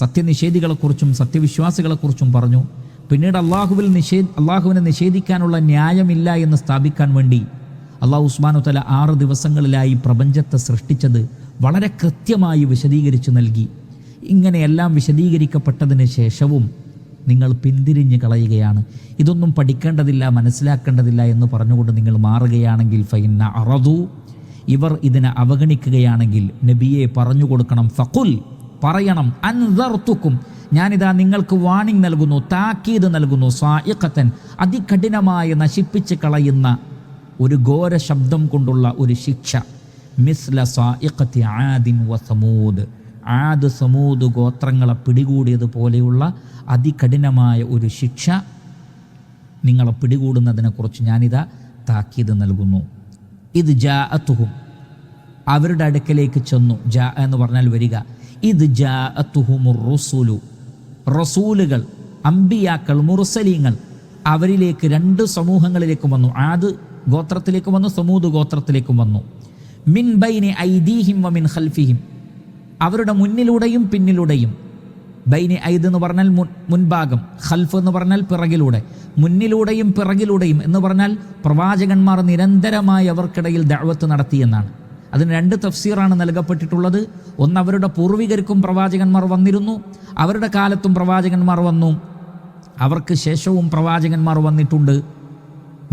സത്യനിഷേധികളെക്കുറിച്ചും സത്യവിശ്വാസികളെക്കുറിച്ചും പറഞ്ഞു. പിന്നീട് അള്ളാഹുവിനെ നിഷേധിക്കാനുള്ള ന്യായമില്ല എന്ന് സ്ഥാപിക്കാൻ വേണ്ടി അല്ലാഹു സുബ്ഹാനഹു വ തആല 6 ദിവസങ്ങളിലായി പ്രപഞ്ചത്തെ സൃഷ്ടിച്ചത് വളരെ കൃത്യമായി വിശദീകരിച്ചു നൽകി. ഇങ്ങനെയെല്ലാം വിശദീകരിക്കപ്പെട്ടതിന് ശേഷവും നിങ്ങൾ പിന്തിരിഞ്ഞ് കളയുകയാണ്, ഇതൊന്നും പഠിക്കേണ്ടതില്ല, മനസ്സിലാക്കേണ്ടതില്ല എന്ന് പറഞ്ഞുകൊണ്ട് നിങ്ങൾ മാറുകയാണെങ്കിൽ ഫൈന്ന അറദു, ഇവർ ഇതിനെ അവഗണിക്കുകയാണെങ്കിൽ നബിയെ പറഞ്ഞു കൊടുക്കണം. ഫഖുൽ, പറയണം, അൻദർതുക്കും, ഞാനിതാ നിങ്ങൾക്ക് വാണിംഗ് നൽകുന്നു, താക്കീത് നൽകുന്നു. സായിഖത്തൻ, അതികഠിനമായ നശിപ്പിച്ച് കളയുന്ന ഒരു ഘോര ശബ്ദം കൊണ്ടുള്ള ഒരു ശിക്ഷ. മിസ്ല സായിഖത്തി ആദിൻ വ സമൂദ്, ആദ് സമൂദ് ഗോത്രങ്ങളെ പിടികൂടിയതുപോലെയുള്ള അതികഠിനമായ ഒരു ശിക്ഷ നിങ്ങളെ പിടികൂടുന്നതിനെക്കുറിച്ച് ഞാനിതാ താക്കീത് നൽകുന്നു. ഇത് ജാഅത്തുഹും, അവരുടെ അടുക്കലേക്ക് ചെന്നു. ജാ എന്ന് പറഞ്ഞാൽ വരിക. ഇത് ജാഅത്തുഹുമുർ റുസുലു, റസൂലുകൾ, അംബിയാക്കൾ, മുർസലീങ്ങൾ അവരിലേക്ക് 2 സമൂഹങ്ങളിലേക്കും വന്നു. ആദ് ഗോത്രത്തിലേക്കും വന്നു, സമൂദ് ഗോത്രത്തിലേക്കും വന്നു. മിൻ ബൈനി ഐദീഹിം വ മിൻ ഖൽഫിഹിം, അവരുടെ മുന്നിലൂടെയും പിന്നിലൂടെയും. ബൈനി ഐദ് എന്ന് പറഞ്ഞാൽ മുൻഭാഗം, ഖൽഫ് എന്ന് പറഞ്ഞാൽ പിറകിലൂടെ. മുന്നിലൂടെയും പിറകിലൂടെയും എന്ന് പറഞ്ഞാൽ പ്രവാചകന്മാർ നിരന്തരമായി അവർക്കിടയിൽ ദഅവത്ത് നടത്തിയെന്നാണ്. അതിന് 2 തഫ്സീറാണ് നൽകപ്പെട്ടിട്ടുള്ളത്. ഒന്ന്, അവരുടെ പൂർവികർക്കും പ്രവാചകന്മാർ വന്നിരുന്നു, അവരുടെ കാലത്തും പ്രവാചകന്മാർ വന്നു, അവർക്ക് ശേഷവും പ്രവാചകന്മാർ വന്നിട്ടുണ്ട്.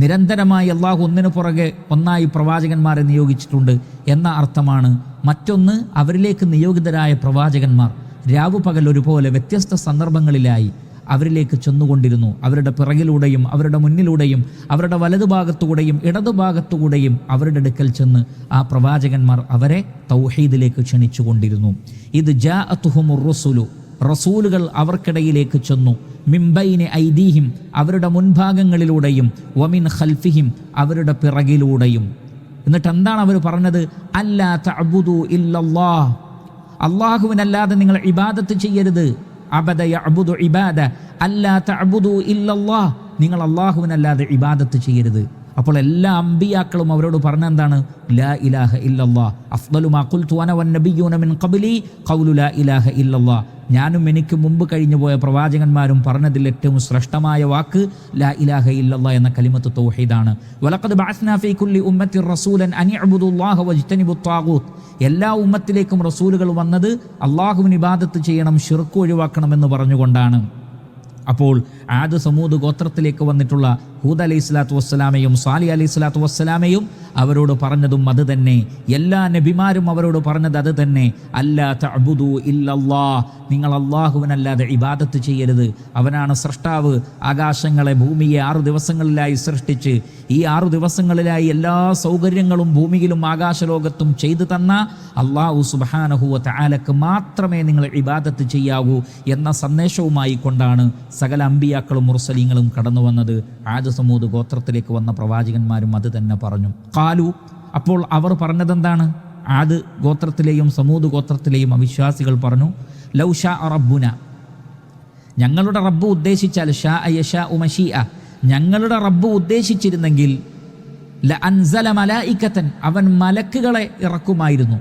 നിരന്തരമായി അള്ളാഹു ഒന്നിനു പുറകെ ഒന്നായി പ്രവാചകന്മാരെ നിയോഗിച്ചിട്ടുണ്ട് എന്ന അർത്ഥമാണ്. മറ്റൊന്ന്, അവരിലേക്ക് നിയോഗിതരായ പ്രവാചകന്മാർ രാവു പകൽ ഒരുപോലെ വ്യത്യസ്ത സന്ദർഭങ്ങളിലായി അവരിലേക്ക് ചെന്നുകൊണ്ടിരുന്നു. അവരുടെ പിറകിലൂടെയും അവരുടെ മുന്നിലൂടെയും അവരുടെ വലതുഭാഗത്തുകൂടെയും ഇടതുഭാഗത്തുകൂടെയും അവരുടെ അടുക്കൽ ചെന്ന് ആ പ്രവാചകന്മാർ അവരെ തൗഹീദിലേക്ക് ക്ഷണിച്ചുകൊണ്ടിരുന്നു. ഇത് ജാഅത്തുഹുമുർ റുസുലു, റസൂലുകൾ അവർക്കിടയിലേക്ക് ചെന്നു. മിംബൈനി ഐദീഹിം, അവരുടെ മുൻഭാഗങ്ങളിലൂടെയും, വമിൻ ഖൽഫിഹിം, അവരുടെ പിറകിലൂടെയും. എന്നിട്ട് എന്താണ് അവർ പറഞ്ഞത്? അല്ലാ തഅബുദു ഇല്ലല്ലാഹ്, അല്ലാഹുവിനല്ലാതെ നിങ്ങൾ ഇബാദത്ത് ചെയ്യരുത്. അബദ യഅബുദു ഇബാദ അല്ലാ തഅബുദു ഇല്ലല്ലാഹ്, നിങ്ങൾ അല്ലാഹുവിനല്ലാതെ ഇബാദത്ത് ചെയ്യരുത്. അപ്പോൾ എല്ലാ അമ്പിയാക്കളും അവരോട് പറഞ്ഞെന്താണ്? ലാ ഇലാഹ ഇല്ലല്ലാഹ്, അഫ്ദലു മാ ഖുൽതു അന വന്നബിയ്യൂന മിൻ ഖബ്ലി ഖൗലു ലാ ഇലാഹ ഇല്ലല്ലാഹ്, ഞാനും എനിക്ക് മുമ്പ് കഴിഞ്ഞു പോയ പ്രവാചകന്മാരും പറഞ്ഞതിൽ ഏറ്റവും ശ്രേഷ്ഠമായ വാക്ക് ലാ ഇലാഹ ഇല്ലല്ലാഹ് എന്ന കലിമത്ത് തൗഹീദാണ്. വലഖദ് ബഅസ്നാ ഫീ കുല്ലി ഉമ്മത്തിൻ റസൂലൻ അൻ ഇഅ്ബുദുല്ലാഹ വജ്തനിബുത് ത്വാഗൂത്ത്, എല്ലാ ഉമ്മത്തിലേക്കും റസൂലുകൾ വന്നത് അള്ളാഹുവിന് ഇബാദത്ത് ചെയ്യണം, ശിർക്ക് ഒഴിവാക്കണമെന്ന് പറഞ്ഞുകൊണ്ടാണ്. അപ്പോൾ ആദ് സമൂദ് ഗോത്രത്തിലേക്ക് വന്നിട്ടുള്ള ഹൂദ് അലൈഹി സ്വലാത്തു വസ്സലാമയും സാലിഹ് അലൈഹി സ്വലാത്തു വസ്സലാമയും അവരോട് പറഞ്ഞതും അത് തന്നെ. എല്ലാ നബിമാരും അവരോട് പറഞ്ഞത് അത് തന്നെ. അല്ലാ തഅബുദു ഇല്ലല്ലാഹ്, നിങ്ങൾ അള്ളാഹുവിനല്ലാതെ ഇബാദത്ത് ചെയ്യരുത്. അവനാണ് സൃഷ്ടാവ്. ആകാശങ്ങളെ ഭൂമിയെ 6 ദിവസങ്ങളിലായി സൃഷ്ടിച്ച് ഈ 6 ദിവസങ്ങളിലായി എല്ലാ സൗകര്യങ്ങളും ഭൂമിയിലും ആകാശലോകത്തും ചെയ്തു തന്ന അല്ലാഹു സുബ്ഹാനഹു വ തആലക്ക് മാത്രമേ നിങ്ങൾ ഇബാദത്ത് ചെയ്യാവൂ എന്ന സന്ദേശവുമായി കൊണ്ടാണ് സകല അമ്പിയാക്കളും മുർസലീങ്ങളും കടന്നു വന്നത്. ആദ് സമൂദ് ഗോത്രത്തിലേക്ക് വന്ന പ്രവാചകന്മാരും അത് തന്നെ പറഞ്ഞു. ഖാലു, അപ്പോൾ അവർ പറഞ്ഞതെന്താണ്? ആദ് ഗോത്രത്തിലെയും സമൂദ് ഗോത്രത്തിലെയും അവിശ്വാസികൾ പറഞ്ഞു, ലൗ ഷാ റബ്ബുന, ഞങ്ങളുടെ റബ്ബ് ഉദ്ദേശിച്ചാൽ, ഷാ യശാഉ മശീഅ, ഞങ്ങളുടെ റബ്ബ് ഉദ്ദേശിച്ചിരുന്നെങ്കിൽ ല അൻസല മലായികതൻ, അവൻ മലക്കുകളെ ഇറക്കുമായിരുന്നു.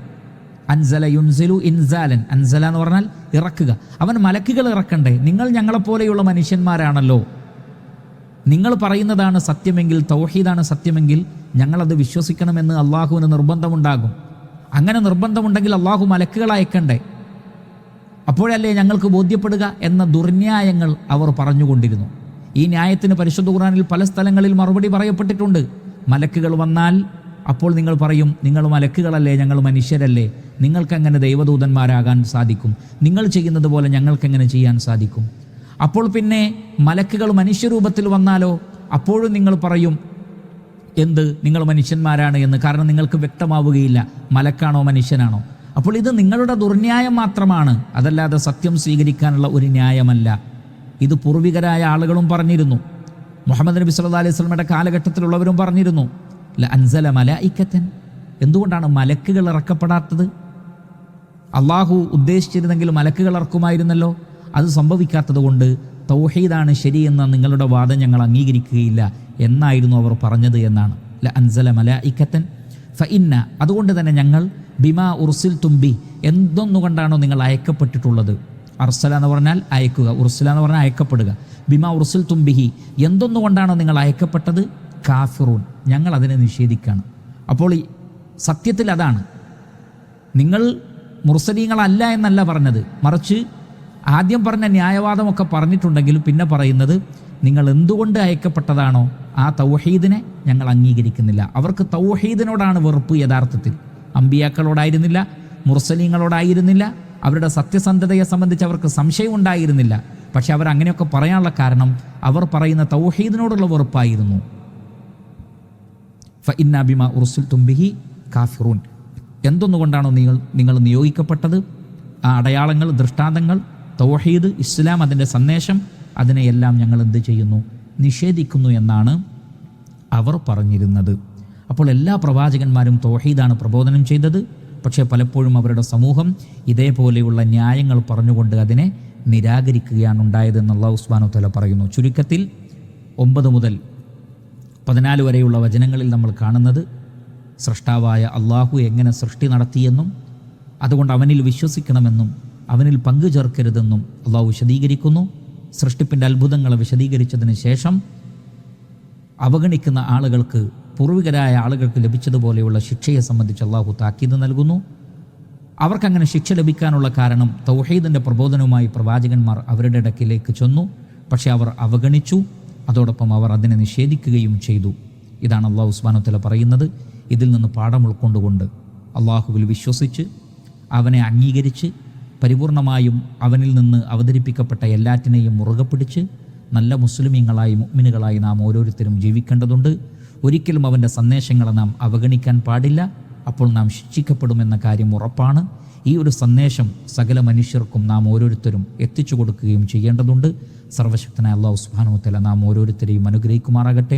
അൻസല യുൻസിലു ഇൻസാലൻ, അൻസല എന്ന് പറഞ്ഞാൽ ഇറക്കുക. അവൻ മലക്കുകൾ ഇറക്കണ്ടേ? നിങ്ങൾ ഞങ്ങളെപ്പോലെയുള്ള മനുഷ്യന്മാരാണല്ലോ. നിങ്ങൾ പറയുന്നതാണ് സത്യമെങ്കിൽ, തൗഹീദാണ് സത്യമെങ്കിൽ ഞങ്ങളത് വിശ്വസിക്കണമെന്ന് അള്ളാഹുവിന് നിർബന്ധമുണ്ടാകും. അങ്ങനെ നിർബന്ധമുണ്ടെങ്കിൽ അള്ളാഹു മലക്കുകൾ അയക്കണ്ടേ? അപ്പോഴല്ലേ ഞങ്ങൾക്ക് ബോധ്യപ്പെടുക എന്ന ദുർന്യായങ്ങൾ അവർ പറഞ്ഞുകൊണ്ടിരുന്നു. ഈ ന്യായത്തിന് പരിശുദ്ധ ഖുർആനിൽ പല സ്ഥലങ്ങളിൽ മറുപടി പറയപ്പെട്ടിട്ടുണ്ട്. മലക്കുകൾ വന്നാൽ അപ്പോൾ നിങ്ങൾ പറയും, നിങ്ങൾ മലക്കുകളല്ലേ, ഞങ്ങൾ മനുഷ്യരല്ലേ, നിങ്ങൾക്കെങ്ങനെ ദൈവദൂതന്മാരാകാൻ സാധിക്കും? നിങ്ങൾ ചെയ്യുന്നത് പോലെ ഞങ്ങൾക്കെങ്ങനെ ചെയ്യാൻ സാധിക്കും? അപ്പോൾ പിന്നെ മലക്കുകൾ മനുഷ്യരൂപത്തിൽ വന്നാലോ? അപ്പോഴും നിങ്ങൾ പറയും എന്ത്, നിങ്ങൾ മനുഷ്യന്മാരാണ് എന്ന്. കാരണം നിങ്ങൾക്ക് വ്യക്തമാവുകയില്ല മലക്കാണോ മനുഷ്യനാണോ. അപ്പോൾ ഇത് നിങ്ങളുടെ ദുർന്യായം മാത്രമാണ്, അതല്ലാതെ സത്യം സ്വീകരിക്കാനുള്ള ഒരു ന്യായമല്ല. ഇത് പൂർവികരായ ആളുകളും പറഞ്ഞിരുന്നു. മുഹമ്മദ് നബി സല്ലല്ലാഹു അലൈഹി വസല്ലമയുടെ കാലഘട്ടത്തിലുള്ളവരും പറഞ്ഞിരുന്നു, ല അൻസല മലായിക്കത്തൻ, എന്തുകൊണ്ടാണ് മലക്കുകൾ ഇറക്കപ്പെടാത്തത്? അള്ളാഹു ഉദ്ദേശിച്ചിരുന്നെങ്കിൽ മലക്കുകൾ ഇറക്കുമായിരുന്നല്ലോ. അത് സംഭവിക്കാത്തത് കൊണ്ട് തൗഹീദാണ് ശരിയെന്ന നിങ്ങളുടെ വാദം ഞങ്ങൾ അംഗീകരിക്കുകയില്ല എന്നായിരുന്നു അവർ പറഞ്ഞത് എന്നാണ്. ല അൻസല മലായിക്കത്തൻ ഫഇന്ന, അതുകൊണ്ട് തന്നെ ഞങ്ങൾ ബിമാ ഉർസിൽ തുമ്പി, എന്തൊന്നുകൊണ്ടാണോ നിങ്ങൾ അയക്കപ്പെട്ടിട്ടുള്ളത്. അർസല എന്ന് പറഞ്ഞാൽ അയക്കുക, ഉർസില എന്ന് പറഞ്ഞാൽ അയക്കപ്പെടുക. ബിമാ ഉർസിൽ തുമ്പിഹി, എന്തൊന്നുകൊണ്ടാണോ നിങ്ങൾ അയക്കപ്പെട്ടത്, കാഫിറൂൻ, ഞങ്ങൾ അതിനെ നിഷേധിക്കുകയാണ്. അപ്പോൾ ഈ സത്യത്തിൽ അതാണ്, നിങ്ങൾ മുർസലീങ്ങളല്ല എന്നല്ല പറഞ്ഞത്, മറിച്ച് ആദ്യം പറഞ്ഞ ന്യായവാദമൊക്കെ പറഞ്ഞിട്ടുണ്ടെങ്കിലും പിന്നെ പറയുന്നത് നിങ്ങൾ എന്തുകൊണ്ട് അയക്കപ്പെട്ടതാണോ ആ തൗഹീദിനെ ഞങ്ങൾ അംഗീകരിക്കുന്നില്ല. അവർക്ക് തൗഹീദിനോടാണ് വെറുപ്പ്. യഥാർത്ഥത്തിൽ അമ്പിയാക്കളോടായിരുന്നില്ല, മുർസലീങ്ങളോടായിരുന്നില്ല, അവരുടെ സത്യസന്ധതയെ സംബന്ധിച്ച് അവർക്ക് സംശയം ഉണ്ടായിരുന്നില്ല. പക്ഷെ അവർ അങ്ങനെയൊക്കെ പറയാനുള്ള കാരണം അവർ പറയുന്ന തൗഹീദിനോടുള്ള വെറുപ്പായിരുന്നു. ഫഇന്ന ബിമാ ഉർസിൽതും ബിഹി കാഫിറൂൻ, എന്തൊന്നുകൊണ്ടാണോ നിങ്ങൾ നിയോഗിക്കപ്പെട്ടത്, ആ അടയാളങ്ങൾ, ദൃഷ്ടാന്തങ്ങൾ, തൗഹീദ്, ഇസ്ലാം, അതിൻ്റെ സന്ദേശം, അതിനെയെല്ലാം ഞങ്ങൾ എന്ത് ചെയ്യുന്നു, നിഷേധിക്കുന്നു എന്നാണ് അവർ പറഞ്ഞിരുന്നത്. അപ്പോൾ എല്ലാ പ്രവാചകന്മാരും തൗഹീദാണ് പ്രബോധനം ചെയ്തത്. പക്ഷേ പലപ്പോഴും അവരുടെ സമൂഹം ഇതേപോലെയുള്ള ന്യായങ്ങൾ പറഞ്ഞുകൊണ്ട് അതിനെ നിരാകരിക്കുകയാണ് ഉണ്ടായതെന്ന് അല്ലാഹു സുബ്ഹാനഹു വ തആല പറയുന്നു. ചുരുക്കത്തിൽ 9 മുതൽ 14 വരെയുള്ള വചനങ്ങളിൽ നമ്മൾ കാണുന്നത് സ്രഷ്ടാവായ അള്ളാഹു എങ്ങനെ സൃഷ്ടി നടത്തിയെന്നും അതുകൊണ്ട് അവനിൽ വിശ്വസിക്കണമെന്നും അവനിൽ പങ്കു ചേർക്കരുതെന്നും അള്ളാഹു വിശദീകരിക്കുന്നു. സൃഷ്ടിപ്പിൻ്റെ അത്ഭുതങ്ങളെ വിശദീകരിച്ചതിന് ശേഷം അവഗണിക്കുന്ന ആളുകൾക്ക്, പൂർവികരായ ആളുകൾക്ക് ലഭിച്ചതുപോലെയുള്ള ശിക്ഷയെ സംബന്ധിച്ച് അള്ളാഹു താക്കീത് നൽകുന്നു. അവർക്കങ്ങനെ ശിക്ഷ ലഭിക്കാനുള്ള കാരണം തൗഹീദിൻ്റെ പ്രബോധനവുമായി പ്രവാചകന്മാർ അവരുടെ ഇടയ്ക്കിലേക്ക് ചെന്നു. പക്ഷേ അവർ അവഗണിച്ചു, അതോടൊപ്പം അവർ അതിനെ നിഷേധിക്കുകയും ചെയ്തു. ഇതാണ് അല്ലാഹു സുബ്ഹാനഹു വ തആല പറയുന്നത്. ഇതിൽ നിന്ന് പാഠം ഉൾക്കൊണ്ടുകൊണ്ട് അള്ളാഹുവിൽ വിശ്വസിച്ച് അവനെ അംഗീകരിച്ച് പരിപൂർണമായും അവനിൽ നിന്ന് അവതരിപ്പിക്കപ്പെട്ട എല്ലാറ്റിനെയും മുറുകെ പിടിച്ച് നല്ല മുസ്ലിമീങ്ങളായി, മുഅ്മിനുകളായി നാം ഓരോരുത്തരും ജീവിക്കേണ്ടതുണ്ട്. ഒരിക്കലും അവൻ്റെ സന്ദേശങ്ങളെ നാം അവഗണിക്കാൻ പാടില്ല. അപ്പോൾ നാം ശിക്ഷിക്കപ്പെടുമെന്ന കാര്യം ഉറപ്പാണ്. ഈ ഒരു സന്ദേശം സകല മനുഷ്യർക്കും നാം ഓരോരുത്തരും എത്തിച്ചു കൊടുക്കുകയും ചെയ്യേണ്ടതുണ്ട്. സർവശക്തനായ അല്ലാഹു സുബ്ഹാനഹു വ തആല നാം ഓരോരുത്തരെയും അനുഗ്രഹിക്കുമാറാകട്ടെ.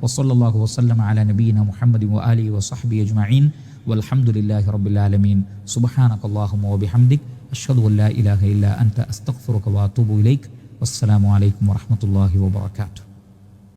വസല്ലല്ലാഹു വസല്ലമ അലാ നബീന മുഹമ്മദി വ ആലിഹി വസഹ്ബിഹി അജ്മഈൻ വൽഹംദുലില്ലാഹി റബ്ബിൽ ആലമീൻ. സുബ്ഹാനകല്ലാഹുമ്മ വബിഹംദിക് അഷ്ഹദു അൻ ലാ ഇലാഹ ഇല്ലാ അൻത അസ്തഗ്ഫിറുക വ അതൂബു ഇലൈക്. വസ്സലാമു അലൈക്കും വറഹ്മത്തുള്ളാഹി വബറകാതുഹു.